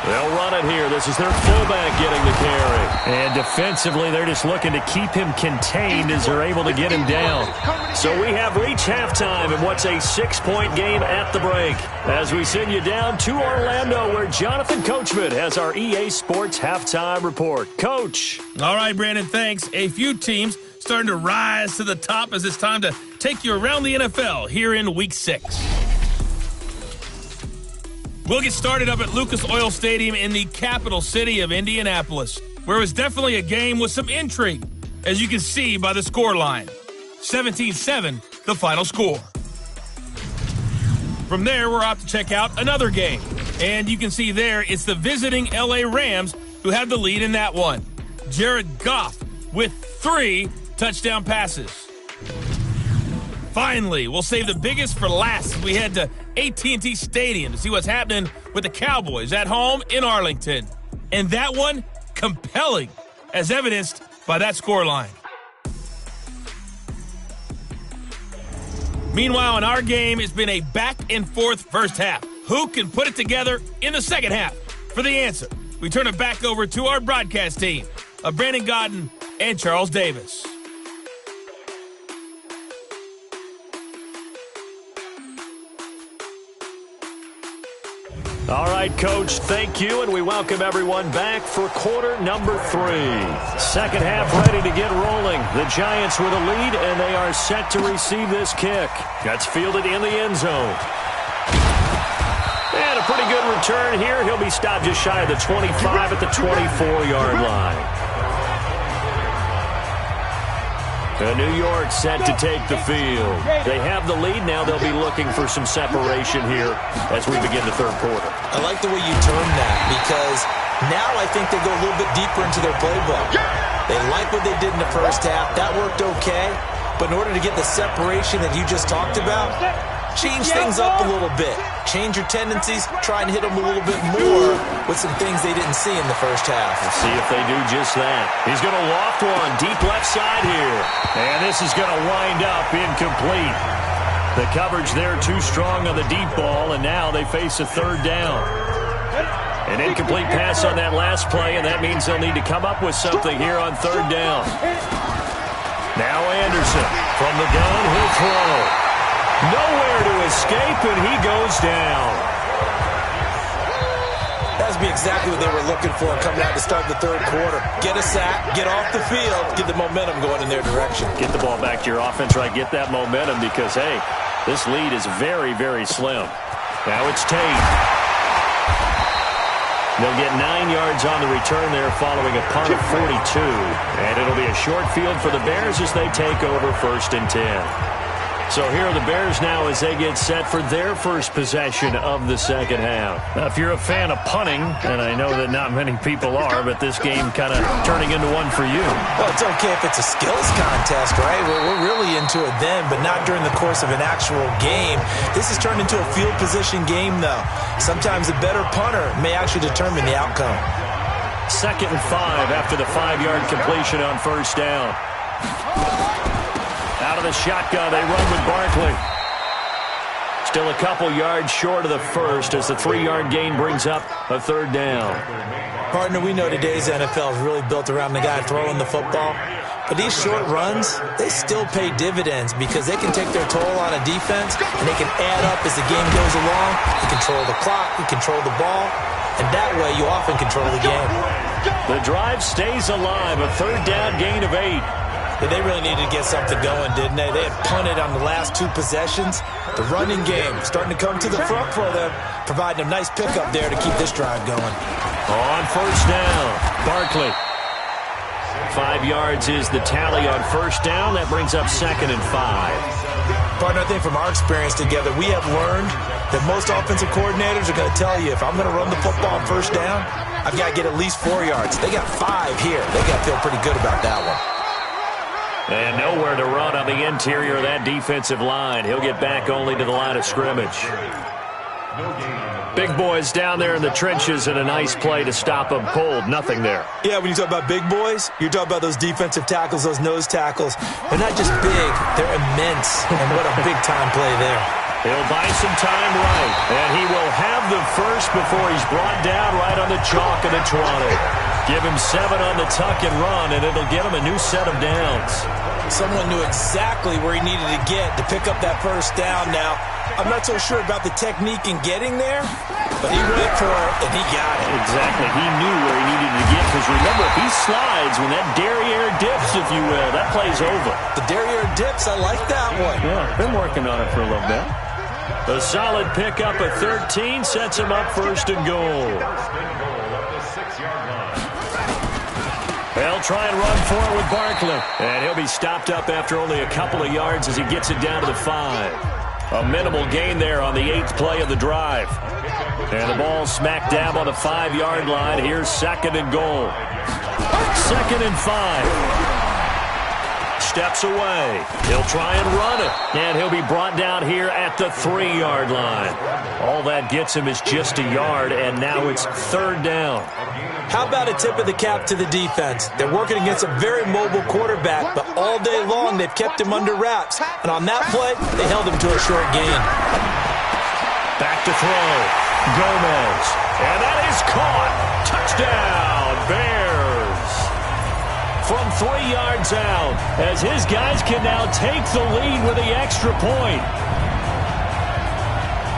[SPEAKER 4] They'll run it here. This is their fullback getting the carry. And defensively, they're just looking to keep him contained as they're able to get him down. So we have reached halftime in what's a 6-point game at the break. As we send you down to Orlando, where Jonathan Coachman has our EA Sports Halftime Report. Coach.
[SPEAKER 3] All right, Brandon, thanks. A few teams starting to rise to the top as it's time to take you around the NFL here in Week 6. We'll get started up at Lucas Oil Stadium in the capital city of Indianapolis, where it was definitely a game with some intrigue, as you can see by the score line. 17-7, the final score. From there, we're off to check out another game. And you can see there, it's the visiting LA Rams who have the lead in that one. Jared Goff with 3 touchdown passes. Finally, we'll save the biggest for last as we head to AT&T Stadium to see what's happening with the Cowboys at home in Arlington. And that one, compelling, as evidenced by that scoreline. Meanwhile, in our game, it's been a back-and-forth first half. Who can put it together in the second half? For the answer, we turn it back over to our broadcast team of Brandon Godden and Charles Davis.
[SPEAKER 4] All right, Coach, thank you, and we welcome everyone back for quarter number 3. Second half ready to get rolling. The Giants with a lead, and they are set to receive this kick. That's fielded in the end zone. And a pretty good return here. He'll be stopped just shy of the 25 at the 24-yard line. New York set to take the field. They have the lead now. They'll be looking for some separation here as we begin the third quarter.
[SPEAKER 5] I like the way you term that because now I think they go a little bit deeper into their playbook. They like what they did in the first half. That worked okay. But in order to get the separation that you just talked about, change things up a little bit. Change your tendencies. Try and hit them a little bit more with some things they didn't see in the first half.
[SPEAKER 4] Let's see if they do just that. He's going to loft one deep left side here. And this is going to wind up incomplete. The coverage there too strong on the deep ball, and now they face a third down. An incomplete pass on that last play, and that means they'll need to come up with something here on third down. Now Anderson from the gun, he'll throw. Nowhere to escape, and he goes down.
[SPEAKER 5] That would be exactly what they were looking for coming out to start the third quarter. Get a sack, get off the field, get the momentum going in their direction.
[SPEAKER 4] Get the ball back to your offense, right? Get that momentum because, hey, this lead is very, very slim. Now it's Tate. They'll get 9 yards on the return there following a punt of 42. And it'll be a short field for the Bears as they take over 1st and 10. So here are the Bears now as they get set for their first possession of the second half. Now, if you're a fan of punting, and I know that not many people are, but this game kind of turning into one for you.
[SPEAKER 5] Well, it's okay if it's a skills contest, right? We're really into it then, but not during the course of an actual game. This has turned into a field position game, though. Sometimes a better punter may actually determine the outcome.
[SPEAKER 4] 2nd and 5 after the 5-yard completion on first down. Out of the shotgun, they run with Barkley. Still a couple yards short of the first as the 3-yard gain brings up a third down.
[SPEAKER 5] Partner, we know today's NFL is really built around the guy throwing the football. But these short runs, they still pay dividends because they can take their toll on a defense and they can add up as the game goes along. You control the clock, you control the ball, and that way you often control the game.
[SPEAKER 4] The drive stays alive, a third down gain of 8.
[SPEAKER 5] They really needed to get something going, didn't they? They had punted on the last 2 possessions. The running game starting to come to the front for them, providing a nice pickup there to keep this drive going.
[SPEAKER 4] On first down, Barkley. 5 yards is the tally on first down. That brings up 2nd and 5.
[SPEAKER 5] Partner, I think from our experience together, we have learned that most offensive coordinators are going to tell you, if I'm going to run the football on first down, I've got to get at least 4 yards. They got 5 here. They got to feel pretty good about that one.
[SPEAKER 4] And nowhere to run on the interior of that defensive line. He'll get back only to the line of scrimmage. Big boys down there in the trenches and a nice play to stop them cold. Nothing there.
[SPEAKER 5] Yeah, when you talk about big boys, you're talking about those defensive tackles, those nose tackles. They're not just big, they're immense. And what a big-time play there.
[SPEAKER 4] He'll buy some time right. And he will have the first before he's brought down right on the chalk of the 20. Give him 7 on the tuck and run, and it'll get him a new set of downs.
[SPEAKER 5] Someone knew exactly where he needed to get to pick up that first down now. I'm not so sure about the technique in getting there, but he went for it, and he got it.
[SPEAKER 4] Exactly. He knew where he needed to get, because remember, if he slides, when that derriere dips, if you will, that play's over.
[SPEAKER 5] The derriere dips, I like that one.
[SPEAKER 4] Yeah, been working on it for a little bit. A solid pickup at 13 sets him up 1st and goal. They'll try and run for it with Barkley. And he'll be stopped up after only a couple of yards as he gets it down to the 5. A minimal gain there on the 8th play of the drive. And the ball smack dab on the 5-yard line. Here's 2nd and goal. 2nd and 5. steps away. He'll try and run it. And he'll be brought down here at the 3-yard line. All that gets him is just a yard, and now it's 3rd down.
[SPEAKER 5] How about a tip of the cap to the defense? They're working against a very mobile quarterback, but all day long they've kept him under wraps. And on that play, they held him to a short gain.
[SPEAKER 4] Back to throw. Gomez. And that is caught. Touchdown, Bears. From 3 yards out, as his guys can now take the lead with the extra point.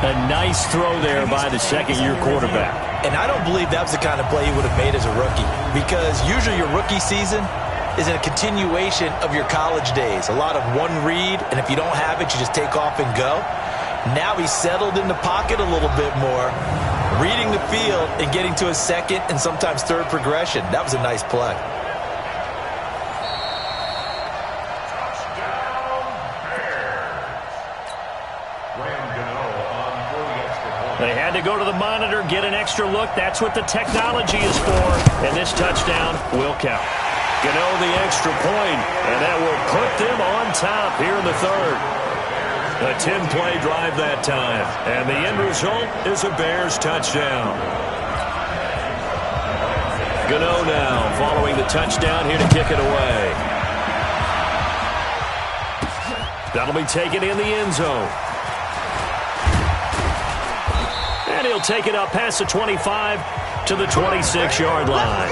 [SPEAKER 4] A nice throw there by the second-year quarterback.
[SPEAKER 5] And I don't believe that was the kind of play he would have made as a rookie, because usually your rookie season is a continuation of your college days. A lot of one read, and if you don't have it, you just take off and go. Now he's settled in the pocket a little bit more, reading the field and getting to a second and sometimes third progression. That was a nice play.
[SPEAKER 4] They had to go to the monitor, get an extra look. That's what the technology is for. And this touchdown will count. Gano the extra point, and that will put them on top here in the 3rd. A 10-play drive that time. And the end result is a Bears touchdown. Gano now following the touchdown here to kick it away. That'll be taken in the end zone. And he'll take it up past the 25 to the 26-yard line.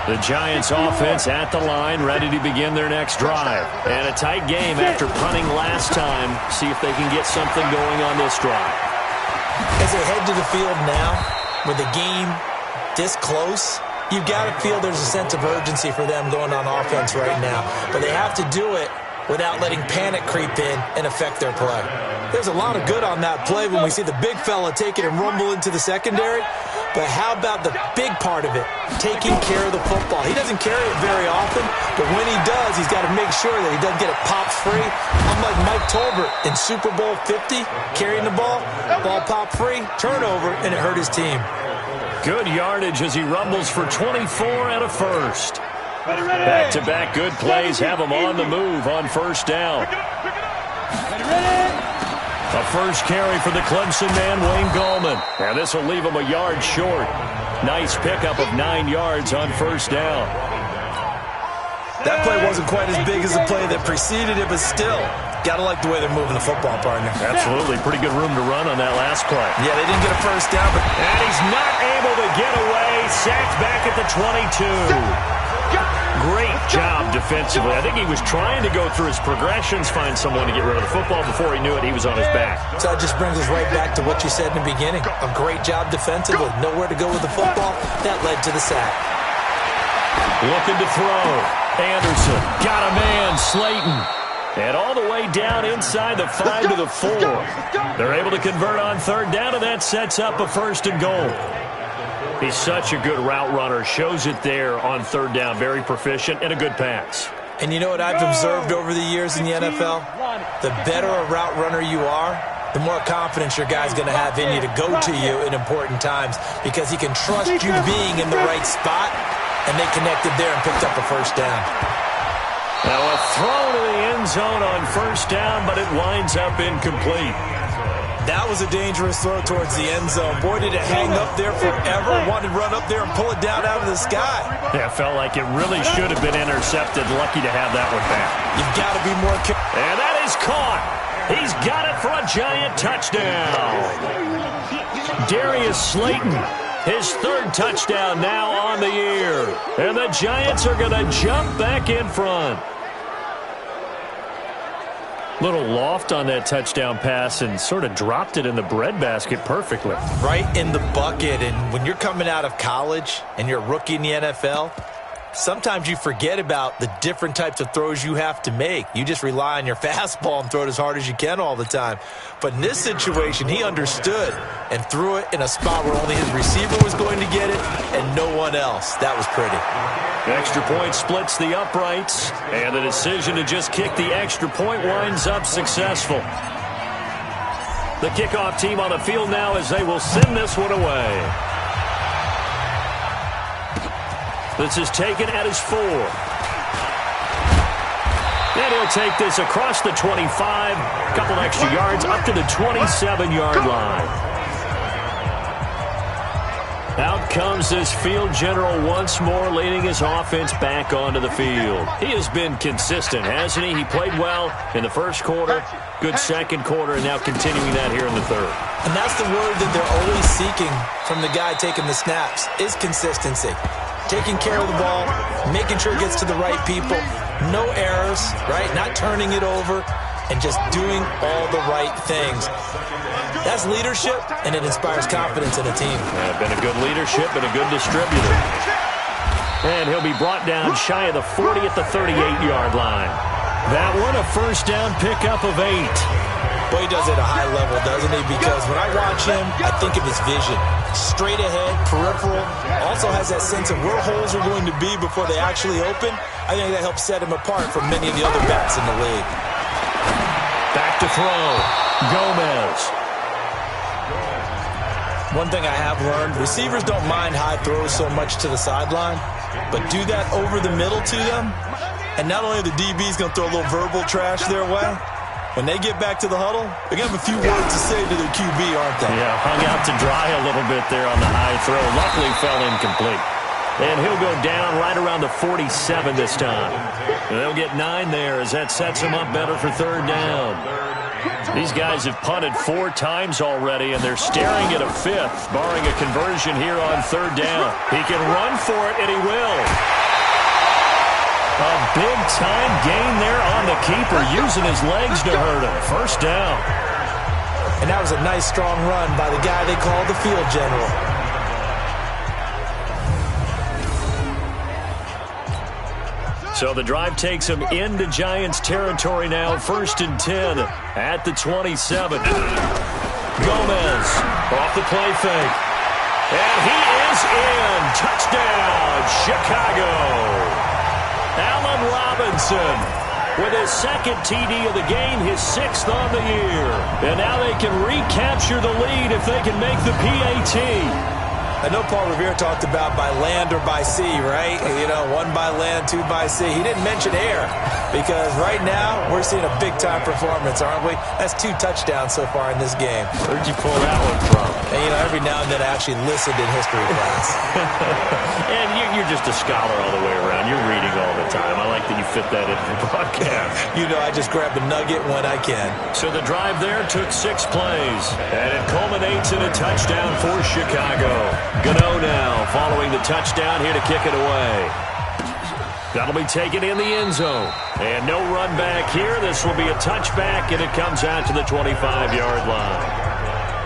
[SPEAKER 4] The Giants offense at the line, ready to begin their next drive. And a tight game after punting last time. See if they can get something going on this drive.
[SPEAKER 5] As they head to the field now, with the game this close, you've got to feel there's a sense of urgency for them going on offense right now. But they have to do it without letting panic creep in and affect their play. There's a lot of good on that play when we see the big fella take it and rumble into the secondary. But how about the big part of it, taking care of the football? He doesn't carry it very often, but when he does, he's got to make sure that he doesn't get it popped free. Unlike Mike Tolbert in Super Bowl 50, carrying the ball popped free, turnover, and it hurt his team.
[SPEAKER 4] Good yardage as he rumbles for 24 and a first. Back-to-back good plays have him on the move on 1st down. A first carry for the Clemson man, Wayne Gallman. And this will leave him a yard short. Nice pickup of 9 yards on 1st down.
[SPEAKER 5] That play wasn't quite as big as the play that preceded it, but still, got to like the way they're moving the football, partner.
[SPEAKER 4] Absolutely. Pretty good room to run on that last play.
[SPEAKER 5] Yeah, they didn't get a first down, but...
[SPEAKER 4] And he's not able to get away. Sacked back at the 22. Great job defensively. I think he was trying to go through his progressions, find someone to get rid of the football. Before he knew it, he was on his back.
[SPEAKER 5] So that just brings us right back to what you said in the beginning. A great job defensively. Nowhere to go with the football. That led to the sack.
[SPEAKER 4] Looking to throw. Anderson got a man, Slayton. And all the way down inside the 5 to the 4. They're able to convert on 3rd down, and that sets up a 1st and goal. He's such a good route runner. Shows it there on 3rd down. Very proficient and a good pass.
[SPEAKER 5] And you know what I've observed over the years in the NFL? The better a route runner you are, the more confidence your guy's going to have in you to go to you in important times, because he can trust you being in the right spot, and they connected there and picked up a 1st down.
[SPEAKER 4] Now a throw to the end zone on 1st down, but it winds up incomplete.
[SPEAKER 5] That was a dangerous throw towards the end zone. Boy, did it hang up there forever. Wanted to run up there and pull it down out of the sky.
[SPEAKER 4] Yeah, felt like it really should have been intercepted. Lucky to have that one back.
[SPEAKER 5] You've got to be more careful.
[SPEAKER 4] And that is caught. He's got it for a Giant touchdown. Darius Slayton, his 3rd touchdown now on the year. And the Giants are going to jump back in front. Little loft on that touchdown pass and sort of dropped it in the breadbasket perfectly.
[SPEAKER 5] Right in the bucket. And when you're coming out of college and you're a rookie in the NFL, sometimes you forget about the different types of throws you have to make. You just rely on your fastball and throw it as hard as you can all the time. But in this situation, he understood and threw it in a spot where only his receiver was going to get it and no one else. That was pretty.
[SPEAKER 4] Extra point splits the uprights, and the decision to just kick the extra point winds up successful. The kickoff team on the field now as they will send this one away. This is taken at his 4. And he'll take this across the 25, a couple extra yards up to the 27-yard line. Out comes this field general once more, leading his offense back onto the field. He has been consistent, hasn't he? He played well in the first quarter, good second quarter, and now continuing that here in the third.
[SPEAKER 5] And that's the word that they're always seeking from the guy taking the snaps, is consistency. Taking care of the ball, making sure it gets to the right people, no errors, right? Not turning it over, and just doing all the right things. That's leadership, and it inspires confidence in a team.
[SPEAKER 4] Been a good leadership and a good distributor. And he'll be brought down shy of the 40 at the 38-yard line. That one, a first down pickup of 8.
[SPEAKER 5] Boy, he does it at a high level, doesn't he? Because when I watch him, I think of his vision. Straight ahead, peripheral. Also has that sense of where holes are going to be before they actually open. I think that helps set him apart from many of the other backs in the league.
[SPEAKER 4] Back to throw. Gomez.
[SPEAKER 5] One thing I have learned, receivers don't mind high throws so much to the sideline, but do that over the middle to them, and not only are the DBs going to throw a little verbal trash their way, when they get back to the huddle, they're going to have a few words to say to their QB, aren't they?
[SPEAKER 4] Yeah, hung out to dry a little bit there on the high throw. Luckily fell incomplete. And he'll go down right around the 47 this time. And they'll get 9 there as that sets him up better for third down. These guys have punted 4 times already, and they're staring at a 5th, barring a conversion here on third down. He can run for it, and he will. A big-time gain there on the keeper, using his legs to hurt him. First down.
[SPEAKER 5] And that was a nice, strong run by the guy they called the field general.
[SPEAKER 4] So the drive takes him into Giants territory now. 1st and 10 at the 27. Gomez off the play fake. And he is in. Touchdown, Chicago. Allen Robinson with his 2nd TD of the game, his 6th on the year. And now they can recapture the lead if they can make the PAT.
[SPEAKER 5] I know Paul Revere talked about by land or by sea, right? You know, 1 by land, 2 by sea. He didn't mention air because right now we're seeing a big-time performance, aren't we? That's 2 touchdowns so far in this game.
[SPEAKER 4] Where'd you pull that one from?
[SPEAKER 5] And, you know, every now and then I actually listened in history class.
[SPEAKER 4] And you're just a scholar all the way around. You're reading all the time. I like that you fit that into the broadcast.
[SPEAKER 5] You know, I just grab a nugget when I can.
[SPEAKER 4] So the drive there took 6 plays, and it culminates in a touchdown for Chicago. Gano now following the touchdown here to kick it away. That'll be taken in the end zone. And no run back here. This will be a touchback, and it comes out to the 25-yard line.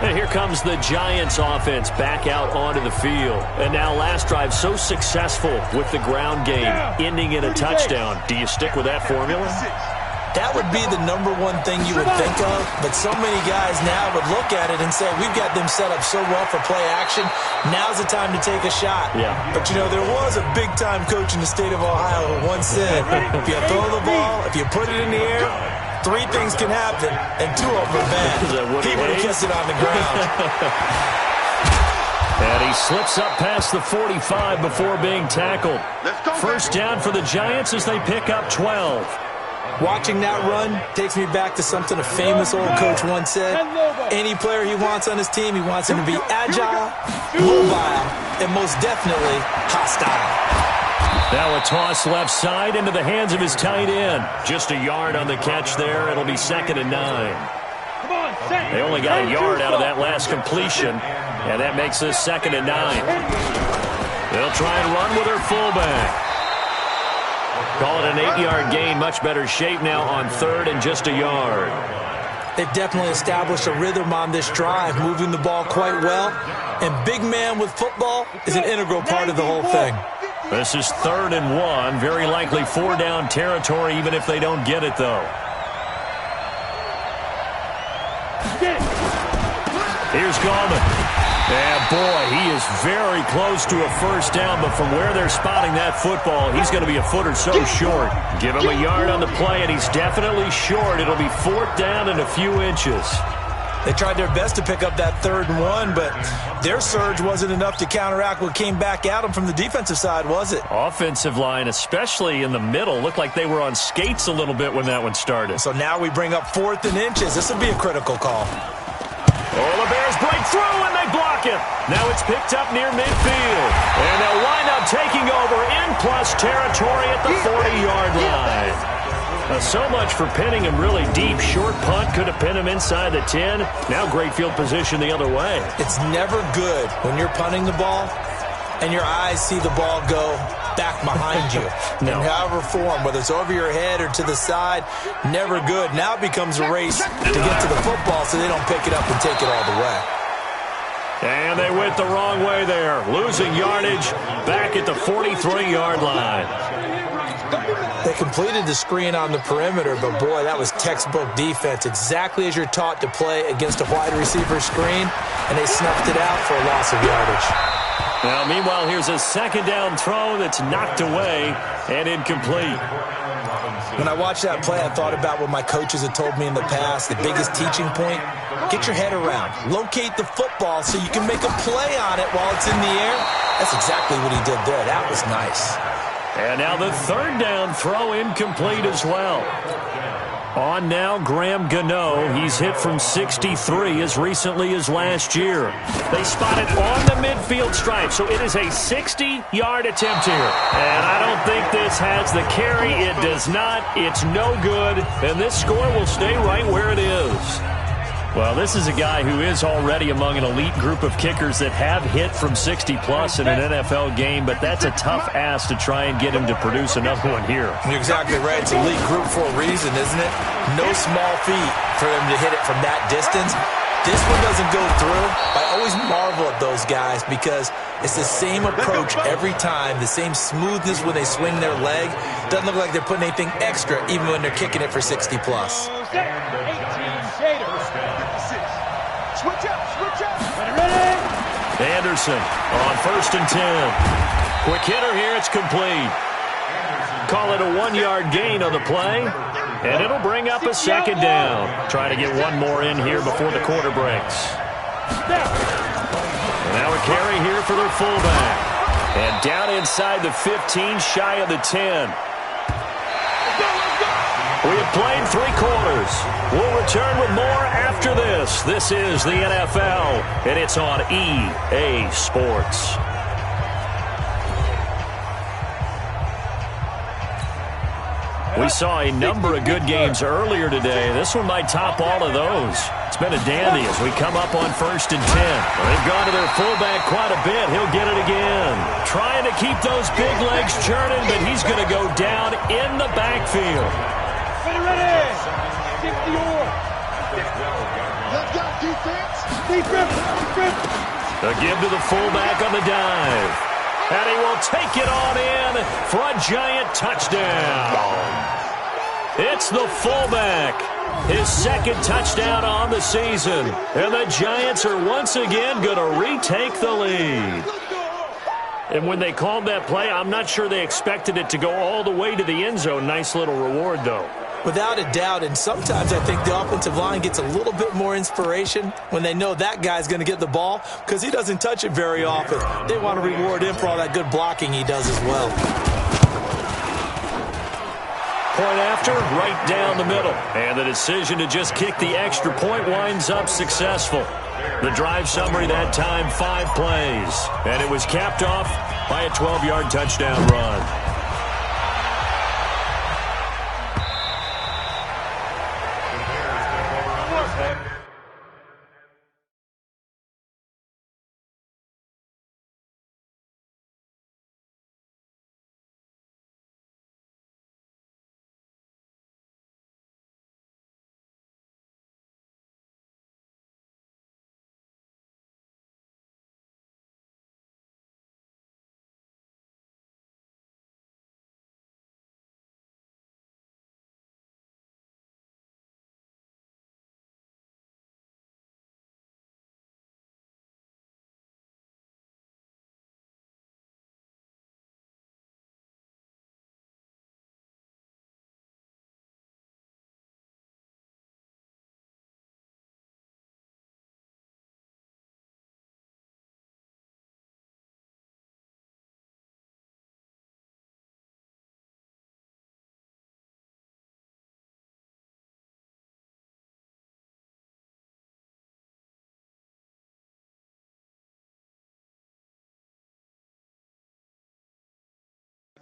[SPEAKER 4] And here comes the Giants offense back out onto the field. And now last drive so successful with the ground game, ending in a touchdown. Do you stick with that formula?
[SPEAKER 5] That would be the #1 thing you would think of, but so many guys now would look at it and say, we've got them set up so well for play action, now's the time to take a shot.
[SPEAKER 4] Yeah.
[SPEAKER 5] But, you know, there was a big-time coach in the state of Ohio who once said, if you throw the ball, if you put it in the air, 3 things can happen, and 2 of them are bad. He would have kissed it on the ground.
[SPEAKER 4] And he slips up past the 45 before being tackled. First down for the Giants as they pick up 12.
[SPEAKER 5] Watching that run takes me back to something a famous old coach once said. Any player he wants on his team, he wants him to be agile, mobile, and most definitely hostile.
[SPEAKER 4] Now a toss left side into the hands of his tight end. Just a yard on the catch there. It'll be 2nd and 9. They only got a yard out of that last completion, and that makes this 2nd and 9. They'll try and run with their fullback. Call it an 8-yard gain. Much better shape now on 3rd and just a yard.
[SPEAKER 5] They've definitely established a rhythm on this drive, moving the ball quite well. And big man with football is an integral part of the whole thing.
[SPEAKER 4] This is 3rd and 1. Very likely 4-down territory, even if they don't get it, though. Here's Gallman. And, boy, he is very close to a first down, but from where they're spotting that football, he's going to be a foot or so short. Give him a yard on the play, and he's definitely short. It'll be 4th down and a few inches.
[SPEAKER 5] They tried their best to pick up that 3rd and 1, but their surge wasn't enough to counteract what came back at them from the defensive side, was it?
[SPEAKER 4] Offensive line, especially in the middle, looked like they were on skates a little bit when that one started.
[SPEAKER 5] So now we bring up 4th and inches. This will be a critical call.
[SPEAKER 4] Oh, the Bears break through and they block it. Now it's picked up near midfield. And they'll wind up taking over in plus territory at the 40-yard line. So much for pinning him really deep. Short punt could have pinned him inside the 10. Now great field position the other way.
[SPEAKER 5] It's never good when you're punting the ball and your eyes see the ball go back behind you.
[SPEAKER 4] No.
[SPEAKER 5] In however form, whether it's over your head or to the side, never good. Now it becomes a race to get to the football so they don't pick it up and take it all the way.
[SPEAKER 4] And they went the wrong way there. Losing yardage back at the 43-yard line.
[SPEAKER 5] They completed the screen on the perimeter, but boy, that was textbook defense. Exactly as you're taught to play against a wide receiver screen, and they snuffed it out for a loss of yardage.
[SPEAKER 4] Now, meanwhile, here's a 2nd down throw that's knocked away and incomplete.
[SPEAKER 5] When I watched that play, I thought about what my coaches had told me in the past. The biggest teaching point, get your head around. Locate the football so you can make a play on it while it's in the air. That's exactly what he did there. That was nice.
[SPEAKER 4] And now the 3rd down throw incomplete as well. On now, Graham Gano. He's hit from 63 as recently as last year. They spot it on the midfield stripe, so it is a 60-yard attempt here. And I don't think this has the carry. It does not. It's no good. And this score will stay right where it is. Well, this is a guy who is already among an elite group of kickers that have hit from 60-plus in an NFL game, but that's a tough ask to try and get him to produce another one here.
[SPEAKER 5] You're exactly right. It's elite group for a reason, isn't it? No small feat for them to hit it from that distance. This one doesn't go through. I always marvel at those guys because it's the same approach every time, the same smoothness when they swing their leg. Doesn't look like they're putting anything extra even when they're kicking it for 60-plus.
[SPEAKER 6] Switch up. Ready?
[SPEAKER 4] Anderson on 1st and 10. Quick hitter here. It's complete. Call it a 1-yard gain on the play, and it'll bring up a 2nd down. Try to get one more in here before the quarter breaks. Now a carry here for their fullback. And down inside the 15, shy of the 10. We have played 3 quarters. We'll return with more after this. This is the NFL, and it's on EA Sports. We saw a number of good games earlier today. This one might top all of those. It's been a dandy as we come up on 1st and 10. They've gone to their fullback quite a bit. He'll get it again. Trying to keep those big legs churning, but he's going to go down in the backfield.
[SPEAKER 6] Ready. Stick the oar. Let's go, defense. Defense.
[SPEAKER 4] A give to the fullback on the dive. And he will take it on in for a giant touchdown. It's the fullback. His 2nd touchdown on the season. And the Giants are once again going to retake the lead. And when they called that play, I'm not sure they expected it to go all the way to the end zone. Nice little reward, though.
[SPEAKER 5] Without a doubt, and sometimes I think the offensive line gets a little bit more inspiration when they know that guy's going to get the ball because he doesn't touch it very often. They want to reward him for all that good blocking he does as well.
[SPEAKER 4] Point after, right down the middle. And the decision to just kick the extra point winds up successful. The drive summary that time, 5 plays. And it was capped off by a 12-yard touchdown run.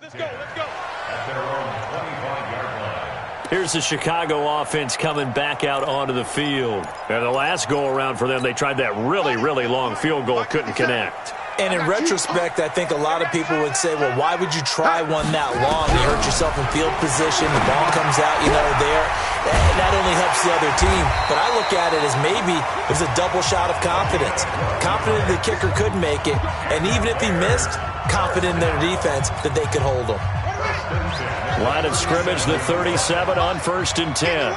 [SPEAKER 6] Let's go.
[SPEAKER 4] Here's the Chicago offense coming back out onto the field. And the last go-around for them, they tried that really, really long field goal, couldn't connect.
[SPEAKER 5] And in retrospect, I think a lot of people would say, well, why would you try one that long? You hurt yourself in field position. The ball comes out, there. That only helps the other team. But I look at it as maybe it was a double shot of confidence. Confident the kicker could make it. And even if he missed, confident in their defense that they could hold him.
[SPEAKER 4] Line of scrimmage, the 37 on 1st and 10.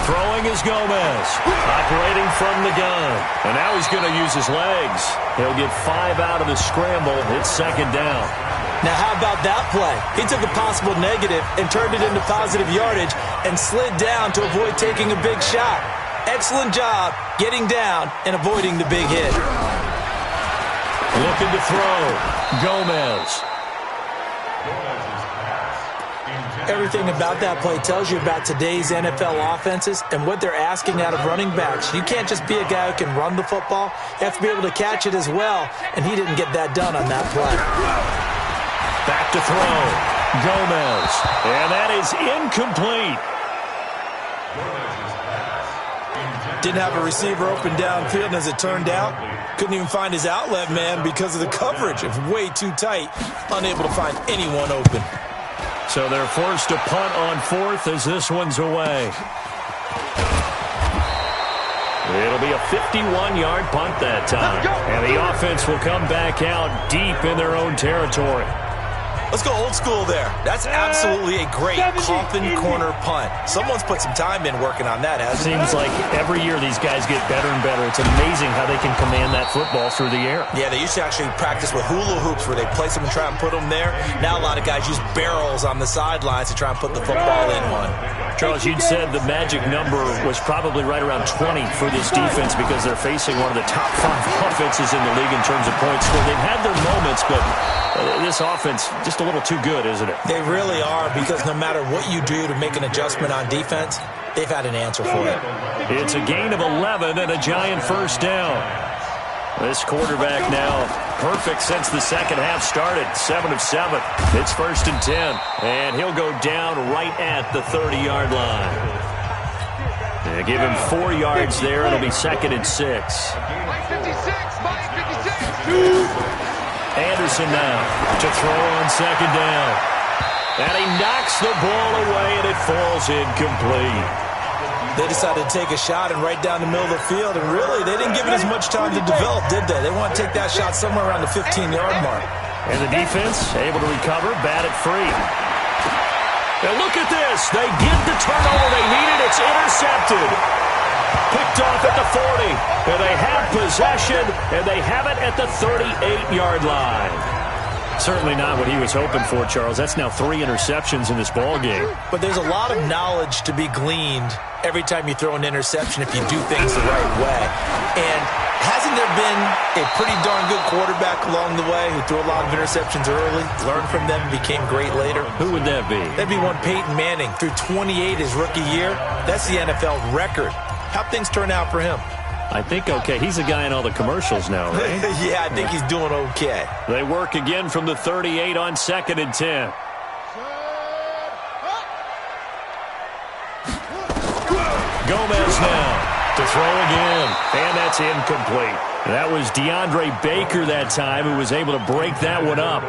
[SPEAKER 4] Throwing is Gomez, operating from the gun. And now he's going to use his legs. He'll get 5 out of the scramble. It's 2nd down.
[SPEAKER 5] Now, how about that play? He took a possible negative and turned it into positive yardage and slid down to avoid taking a big shot. Excellent job getting down and avoiding the big hit.
[SPEAKER 4] Looking to throw. Gomez.
[SPEAKER 5] Everything about that play tells you about today's NFL offenses and what they're asking out of running backs. You can't just be a guy who can run the football. You have to be able to catch it as well, and he didn't get that done on that play.
[SPEAKER 4] Back to throw. Gomez. And that is incomplete.
[SPEAKER 5] Didn't have a receiver open downfield, and as it turned out, couldn't even find his outlet man because of the coverage. It was way too tight, unable to find anyone open.
[SPEAKER 4] So they're forced to punt on 4th as this one's away. It'll be a 51-yard punt that time. And the offense will come back out deep in their own territory.
[SPEAKER 5] Let's go old school there. That's absolutely a great coffin corner punt. Someone's put some time in working on that, hasn't it?
[SPEAKER 4] Seems like every year these guys get better and better. It's amazing how they can command that football through the air.
[SPEAKER 5] Yeah, they used to actually practice with hula hoops where they place them and try and put them there. Now a lot of guys use barrels on the sidelines to try and put the football in one.
[SPEAKER 4] Charles, you'd said the magic number was probably right around 20 for this defense because they're facing one of the top 5 offenses in the league in terms of points scored. They've had their moments, but this offense just a little too good, isn't it? They
[SPEAKER 5] really are, because no matter what you do to make an adjustment on defense, they've had an answer for it.
[SPEAKER 4] It's a gain of 11 and a giant 1st down. This quarterback now perfect since the second half started. 7 of 7. It's 1st and 10. And he'll go down right at the 30-yard line. They give him 4 yards there. It'll be 2nd and 6. Anderson now to throw on 2nd down. And he knocks the ball away, and it falls incomplete.
[SPEAKER 5] They decided to take a shot and right down the middle of the field, and really, they didn't give it as much time to develop, did they? They want to take that shot somewhere around the 15-yard mark.
[SPEAKER 4] And the defense able to recover, bat it free. And look at this. They get the turnover they needed. It's intercepted. Picked off at the 40. And they have possession, and they have it at the 38-yard line. Certainly not what he was hoping for, Charles. That's now 3 interceptions in this ball game.
[SPEAKER 5] But there's a lot of knowledge to be gleaned every time you throw an interception if you do things the right way. And hasn't there been a pretty darn good quarterback along the way who threw a lot of interceptions early, learned from them, and became great later?
[SPEAKER 4] Who would that be?
[SPEAKER 5] That'd be one Peyton Manning. Threw 28 his rookie year. That's the NFL record. How'd things turn out for him?
[SPEAKER 4] I think okay. He's a guy in all the commercials now, right?
[SPEAKER 5] Yeah, I think he's doing okay.
[SPEAKER 4] They work again from the 38 on 2nd and 10. Gomez now to throw again, and that's incomplete. That was DeAndre Baker that time who was able to break that one up.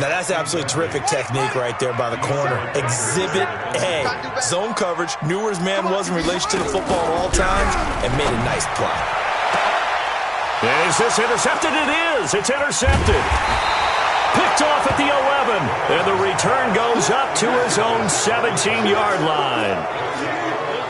[SPEAKER 5] Now, that's absolutely terrific technique right there by the corner. Exhibit A. Zone coverage, knew where his man was in relation to the football at all times, and made a nice play.
[SPEAKER 4] Is this intercepted? It is. It's intercepted. Picked off at the 11, and the return goes up to his own 17-yard line.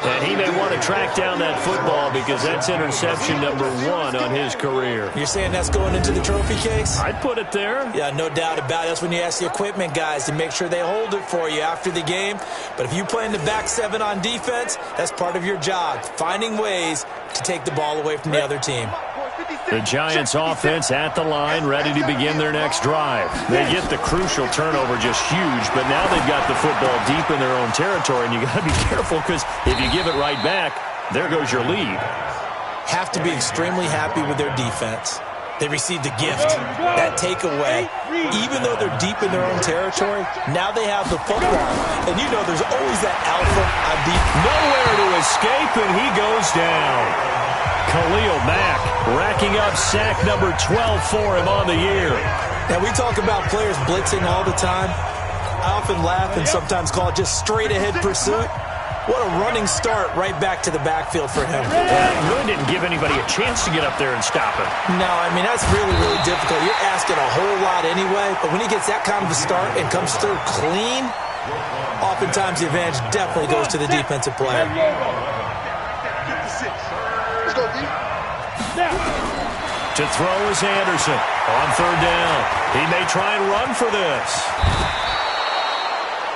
[SPEAKER 4] And he may want to track down that football because that's interception number 1 on his career.
[SPEAKER 5] You're saying that's going into the trophy case?
[SPEAKER 4] I'd put it there.
[SPEAKER 5] Yeah, no doubt about it. That's when you ask the equipment guys to make sure they hold it for you after the game. But if you play in the back 7 on defense, that's part of your job, finding ways to take the ball away from the other team.
[SPEAKER 4] The Giants offense at the line, ready to begin their next drive. They get the crucial turnover, just huge, but now they've got the football deep in their own territory, and you got to be careful because if you give it right back, there goes your lead.
[SPEAKER 5] Have to be extremely happy with their defense. They received a gift, that takeaway. Even though they're deep in their own territory, now they have the football. And you know there's always that alpha on deep.
[SPEAKER 4] Nowhere to escape, and he goes down. Khalil Mack racking up sack number 12 for him on the year.
[SPEAKER 5] Now, we talk about players blitzing all the time. I often laugh and sometimes call it just straight-ahead pursuit. What a running start right back to the backfield for him.
[SPEAKER 4] Yeah, he really didn't give anybody a chance to get up there and stop him.
[SPEAKER 5] No, I mean, that's really, really difficult. You're asking a whole lot anyway, but when he gets that kind of a start and comes through clean, oftentimes the advantage definitely goes to the defensive player.
[SPEAKER 6] Let's go, D.
[SPEAKER 4] To throw is Anderson on third down. He may try and run for this.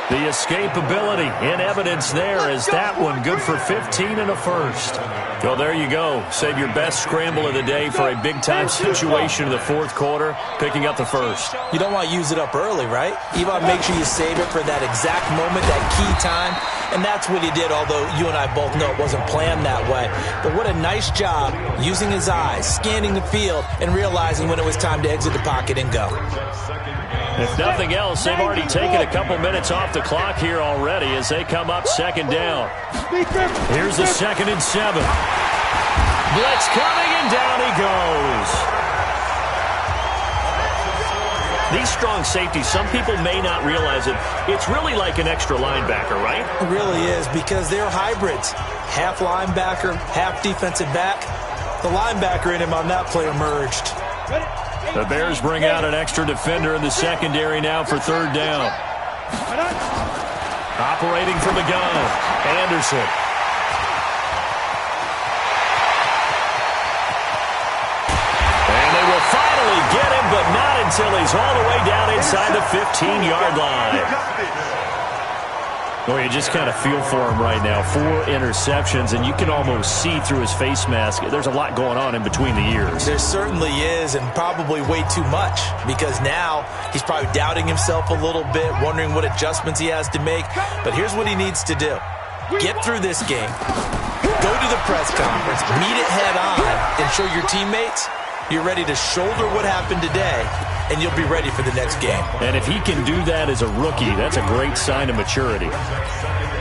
[SPEAKER 4] The escapability in evidence there is that one good for 15 and a first. Well, there you go. Save your best scramble of the day for a big-time situation in the fourth quarter, picking up the first.
[SPEAKER 5] You don't want to use it up early, right? You want to make sure you save it for that exact moment, that key time. And that's what he did, although you and I both know it wasn't planned that way. But what a nice job using his eyes, scanning the field, and realizing when it was time to exit the pocket and go.
[SPEAKER 4] If nothing else, they've already taken a couple minutes off the clock here already as they come up second down. Here's the 2nd and 7. Blitz coming, and down he goes. These strong safeties, some people may not realize it. It's really like an extra linebacker, right?
[SPEAKER 5] It really is, because they're hybrids. Half linebacker, half defensive back. The linebacker in him on that play emerged.
[SPEAKER 4] The Bears bring out an extra defender in the secondary now for third down. Operating from the gun, Anderson. And they will finally get him, but not until he's all the way down inside the 15-yard line. Well, you just kind of feel for him right now. 4 interceptions, and you can almost see through his face mask. There's a lot going on in between the ears.
[SPEAKER 5] There certainly is, and probably way too much, because now he's probably doubting himself a little bit, wondering what adjustments he has to make. But here's what he needs to do. Get through this game. Go to the press conference. Meet it head on and show your teammates you're ready to shoulder what happened today, and you'll be ready for the next game.
[SPEAKER 4] And if he can do that as a rookie, that's a great sign of maturity.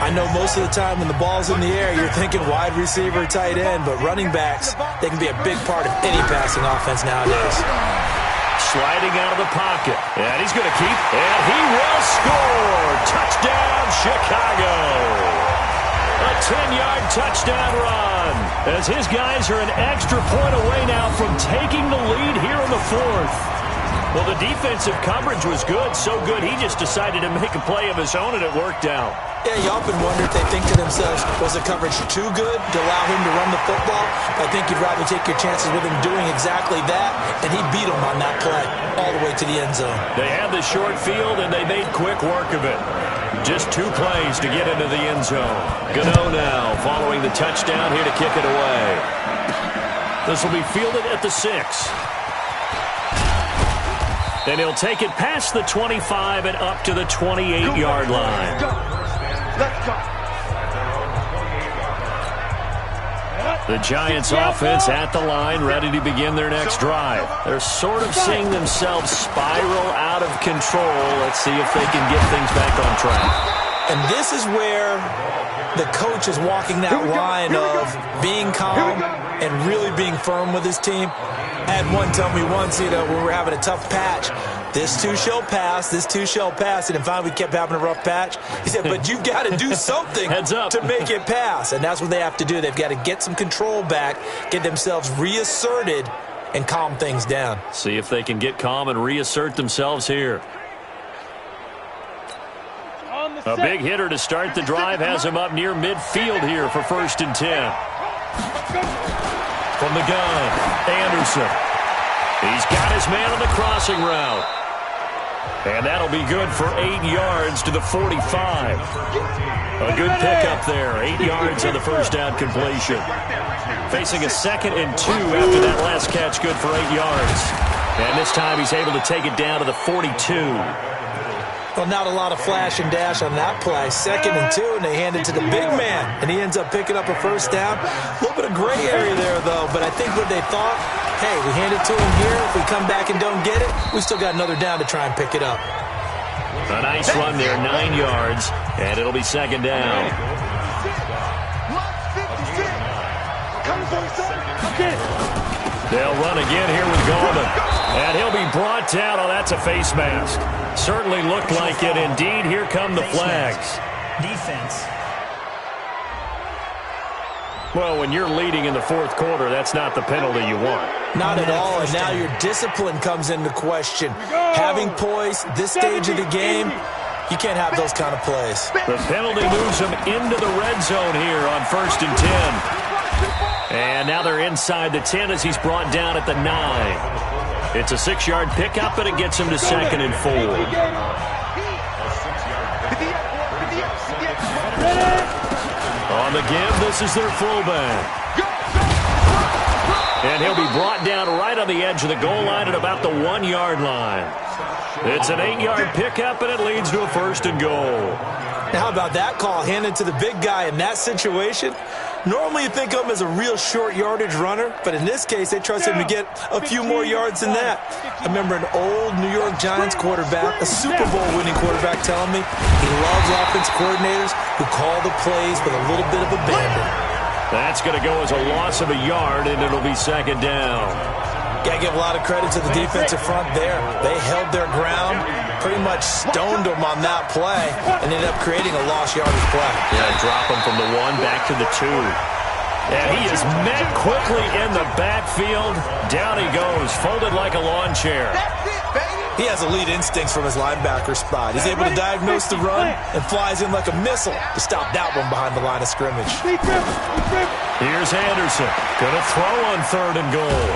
[SPEAKER 5] I know most of the time when the ball's in the air, you're thinking wide receiver, tight end, but running backs, they can be a big part of any passing offense nowadays.
[SPEAKER 4] Sliding out of the pocket, and he's going to keep, and he will score. Touchdown, Chicago. A 10-yard touchdown run, as his guys are an extra point away now from taking the lead here in the fourth. Well, the defensive coverage was good, so good he just decided to make a play of his own, and it worked out.
[SPEAKER 5] Yeah, you often wonder if they think to themselves, was the coverage too good to allow him to run the football? I think you'd rather take your chances with him doing exactly that, and he beat him on that play all the way to the end zone.
[SPEAKER 4] They had the short field, and they made quick work of it. Just 2 plays to get into the end zone. Gano now following the touchdown here to kick it away. This will be fielded at the 6. And he'll take it past the 25 and up to the 28-yard line.
[SPEAKER 6] Let's go.
[SPEAKER 4] The Giants offense at the line, ready to begin their next drive. They're sort of seeing themselves spiral out of control. Let's see if they can get things back on track.
[SPEAKER 5] And this is where the coach is walking that line of being calm and really being firm with his team. I had one tell me once, when we were having a tough patch, this too shall pass, this too shall pass. And finally we kept having a rough patch. He said, but you've got to do something
[SPEAKER 4] Heads up.
[SPEAKER 5] to make it pass. And that's what they have to do. They've got to get some control back, get themselves reasserted, and calm things down.
[SPEAKER 4] See if they can get calm and reassert themselves here. A big hitter to start the drive has him up near midfield here for 1st and 10. From the gun, Anderson. He's got his man on the crossing route. And that'll be good for 8 yards to the 45. A good pickup there. 8 yards on the first down completion. Facing a 2nd and 2 after that last catch, good for 8 yards. And this time he's able to take it down to the 42.
[SPEAKER 5] Well, not a lot of flash and dash on that play. 2nd and 2, and they hand it to the big man. And he ends up picking up a first down. A little bit of gray area there, though. But I think what they thought, hey, we hand it to him here. If we come back and don't get it, we still got another down to try and pick it up.
[SPEAKER 4] A nice run there, 9 yards, and it'll be second down. They'll run again here with Garvin. And he'll be brought down. Oh, that's a face mask. Certainly looked like it. Indeed, here come the flags.
[SPEAKER 1] Defense.
[SPEAKER 4] Well, when you're leading in the fourth quarter, that's not the penalty you want.
[SPEAKER 5] Not at all, and now your discipline comes into question. Having poise, this stage of the game, you can't have those kind of plays.
[SPEAKER 4] The penalty moves them into the red zone here on 1st and 10. And now they're inside the 10 as he's brought down at the 9. It's a 6-yard pickup, and it gets him to 2nd and 4. On the give, this is their fullback. And he'll be brought down right on the edge of the goal line at about the 1-yard line. It's an 8-yard pickup, and it leads to a 1st and goal.
[SPEAKER 5] Now, how about that call handed to the big guy in that situation? Normally you think of him as a real short yardage runner, but in this case they trust him to get a few more yards than that. I remember an old New York Giants quarterback, a Super Bowl winning quarterback, telling me he loves offense coordinators who call the plays with a little bit of abandon.
[SPEAKER 4] That's going to go as a loss of a yard, and it'll be 2nd down.
[SPEAKER 5] Got to give a lot of credit to the defensive front there. They held their ground, pretty much stoned them on that play, and ended up creating a lost yardage play.
[SPEAKER 4] Yeah, drop him from the 1 back to the 2. And he is met quickly in the backfield. Down he goes, folded like a lawn chair.
[SPEAKER 5] He has elite instincts from his linebacker spot. He's able to diagnose the run and flies in like a missile to stop that one behind the line of scrimmage.
[SPEAKER 4] Here's Anderson. Going to throw on 3rd and goal.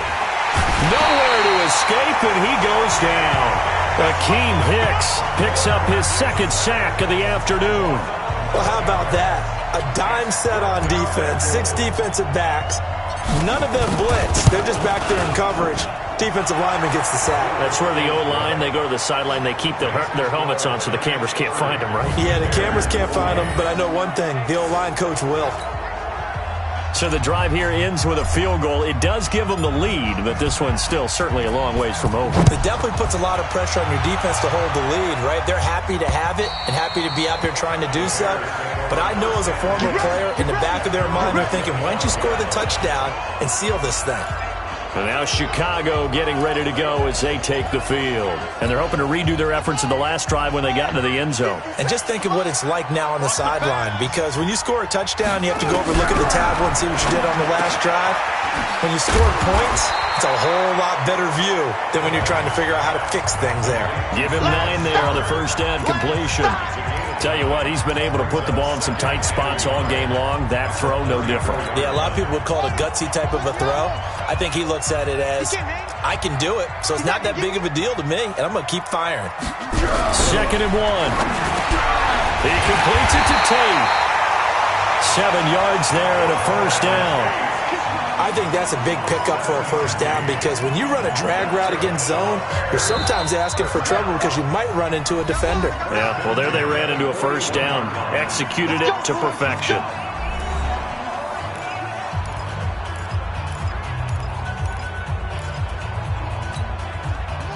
[SPEAKER 4] Nowhere to escape, and he goes down. Akeem Hicks picks up his 2nd sack of the afternoon.
[SPEAKER 5] Well, how about that? A dime set on defense, 6 defensive backs. None of them blitz. They're just back there in coverage. Defensive lineman gets the sack.
[SPEAKER 4] That's where the O-line, they go to the sideline, they keep their helmets on so the cameras can't find them, right?
[SPEAKER 5] Yeah, the cameras can't find them, but I know one thing. The O-line coach will.
[SPEAKER 4] So the drive here ends with a field goal. It does give them the lead, but this one's still certainly a long ways from over.
[SPEAKER 5] It definitely puts a lot of pressure on your defense to hold the lead, right? They're happy to have it and happy to be out there trying to do so. But I know as a former player, in the back of their mind, they're thinking, why don't you score the touchdown and seal this thing?
[SPEAKER 4] And now Chicago getting ready to go as they take the field. And they're hoping to redo their efforts in the last drive when they got into the end zone.
[SPEAKER 5] And just think of what it's like now on the sideline, because when you score a touchdown, you have to go over and look at the tablet and see what you did on the last drive. When you score points, it's a whole lot better view than when you're trying to figure out how to fix things there.
[SPEAKER 4] Give him 9 there on the first down completion. Tell you what, he's been able to put the ball in some tight spots all game long. That throw, no different.
[SPEAKER 5] Yeah, a lot of people would call it a gutsy type of a throw. I think he looks at it as, I can do it, so it's not that big of a deal to me, and I'm going to keep firing.
[SPEAKER 4] 2nd and 1. He completes it to Tate. 7 yards there and a first down.
[SPEAKER 5] I think that's a big pickup for a first down, because when you run a drag route against zone, you're sometimes asking for trouble because you might run into a defender.
[SPEAKER 4] Yeah, well, there they ran into a first down. Executed it to perfection.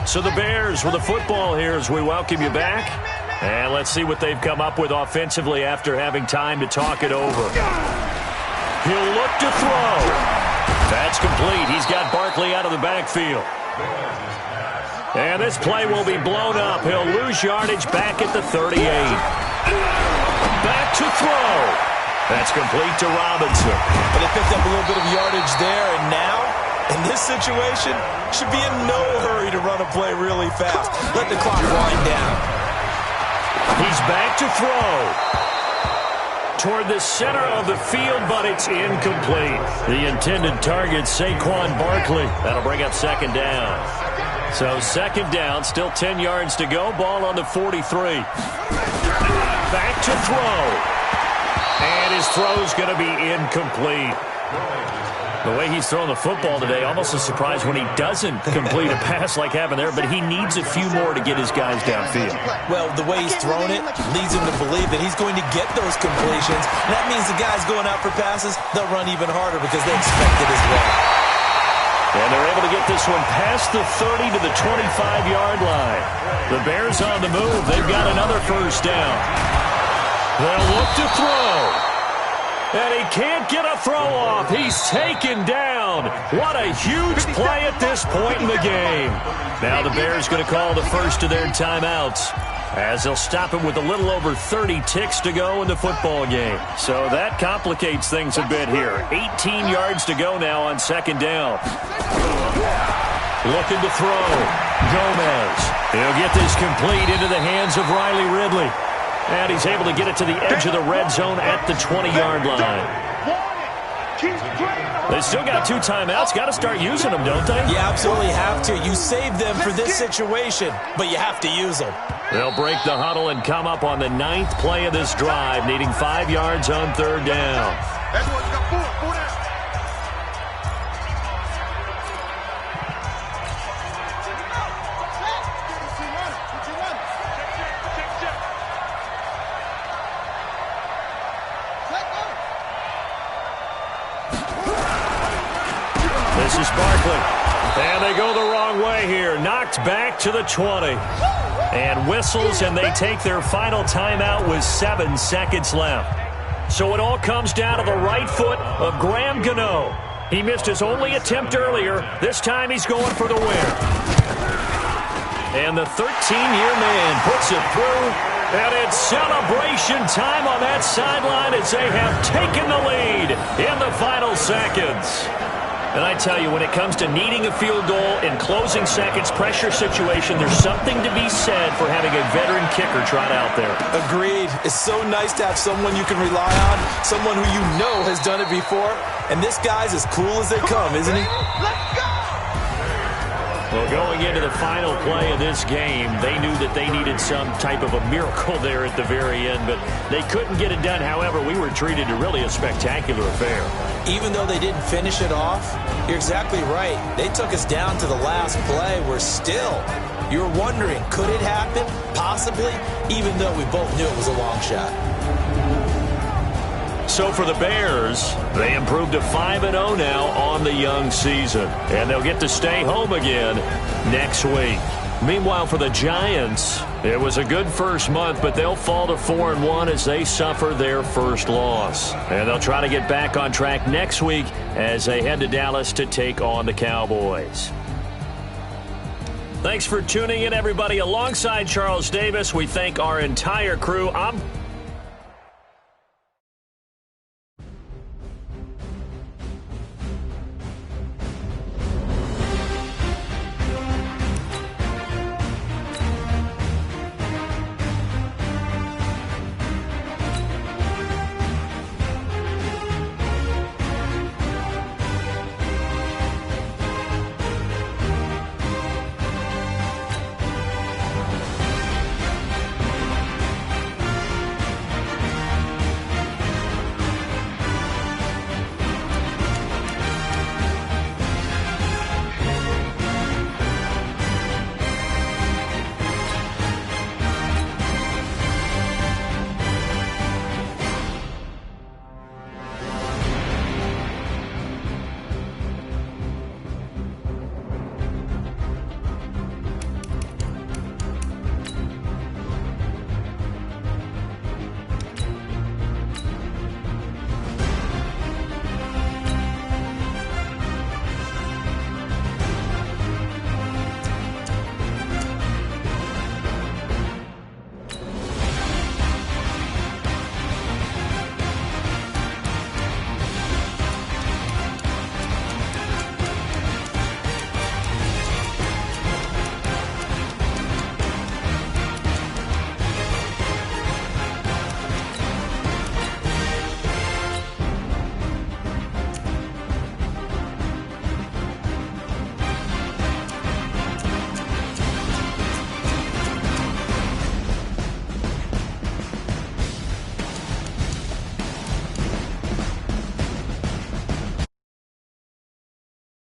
[SPEAKER 4] So the Bears with the football here as we welcome you back. And let's see what they've come up with offensively after having time to talk it over. He'll look to throw. That's complete. He's got Barkley out of the backfield. And this play will be blown up. He'll lose yardage back at the 38. Back to throw. That's complete to Robinson.
[SPEAKER 5] But they picked up a little bit of yardage there, and now, in this situation, should be in no hurry to run a play really fast. Let the clock wind down.
[SPEAKER 4] He's back to throw. Toward the center of the field, but it's incomplete. The intended target, Saquon Barkley. That'll bring up 2nd down. So 2nd down, still 10 yards to go. Ball on the 43. Back to throw. And his throw's going to be incomplete. The way he's throwing the football today, almost a surprise when he doesn't complete a pass like happened there, but he needs a few more to get his guys downfield.
[SPEAKER 5] Well, the way he's thrown it leads him to believe that he's going to get those completions. That means the guys going out for passes, they'll run even harder because they expect it as well.
[SPEAKER 4] And they're able to get this one past the 30 to the 25-yard line. The Bears on the move. They've got another first down. They'll look to throw. And he can't get a throw off. He's taken down. What a huge play at this point in the game. Now the Bears going to call the first of their timeouts, as they'll stop it with a little over 30 ticks to go in the football game. So that complicates things a bit here. 18 yards to go now on second down. Looking to throw. Gomez. He'll get this complete into the hands of Riley Ridley. And he's able to get it to the edge of the red zone at the 20-yard line. They still got 2 timeouts. Got to start using them, don't they?
[SPEAKER 5] You absolutely have to. You save them for this situation, but you have to use them.
[SPEAKER 4] They'll break the huddle and come up on the 9th play of this drive, needing 5 yards on third down.
[SPEAKER 6] That's what you got. 4 down.
[SPEAKER 4] This is Barkley. And they go the wrong way here. Knocked back to the 20. And whistles, and they take their final timeout with 7 seconds left. So it all comes down to the right foot of Graham Gano. He missed his only attempt earlier. This time he's going for the win. And the 13-year man puts it through. And it's celebration time on that sideline as they have taken the lead in the final seconds. And I tell you, when it comes to needing a field goal in closing seconds, pressure situation, there's something to be said for having a veteran kicker trot out there.
[SPEAKER 5] Agreed. It's so nice to have someone you can rely on, someone who you know has done it before. And this guy's as cool as they come, isn't he?
[SPEAKER 6] Let's go!
[SPEAKER 4] Well, going into the final play of this game, they knew that they needed some type of a miracle there at the very end, but they couldn't get it done. However, we were treated to really a spectacular affair.
[SPEAKER 5] Even though they didn't finish it off, you're exactly right. They took us down to the last play. You're wondering, could it happen? Possibly, even though we both knew it was a long shot.
[SPEAKER 4] So for the Bears, they improved to 5-0 now on the young season. And they'll get to stay home again next week. Meanwhile, for the Giants, it was a good first month, but they'll fall to 4-1 as they suffer their first loss. And they'll try to get back on track next week as they head to Dallas to take on the Cowboys. Thanks for tuning in, everybody. Alongside Charles Davis, we thank our entire crew. I'm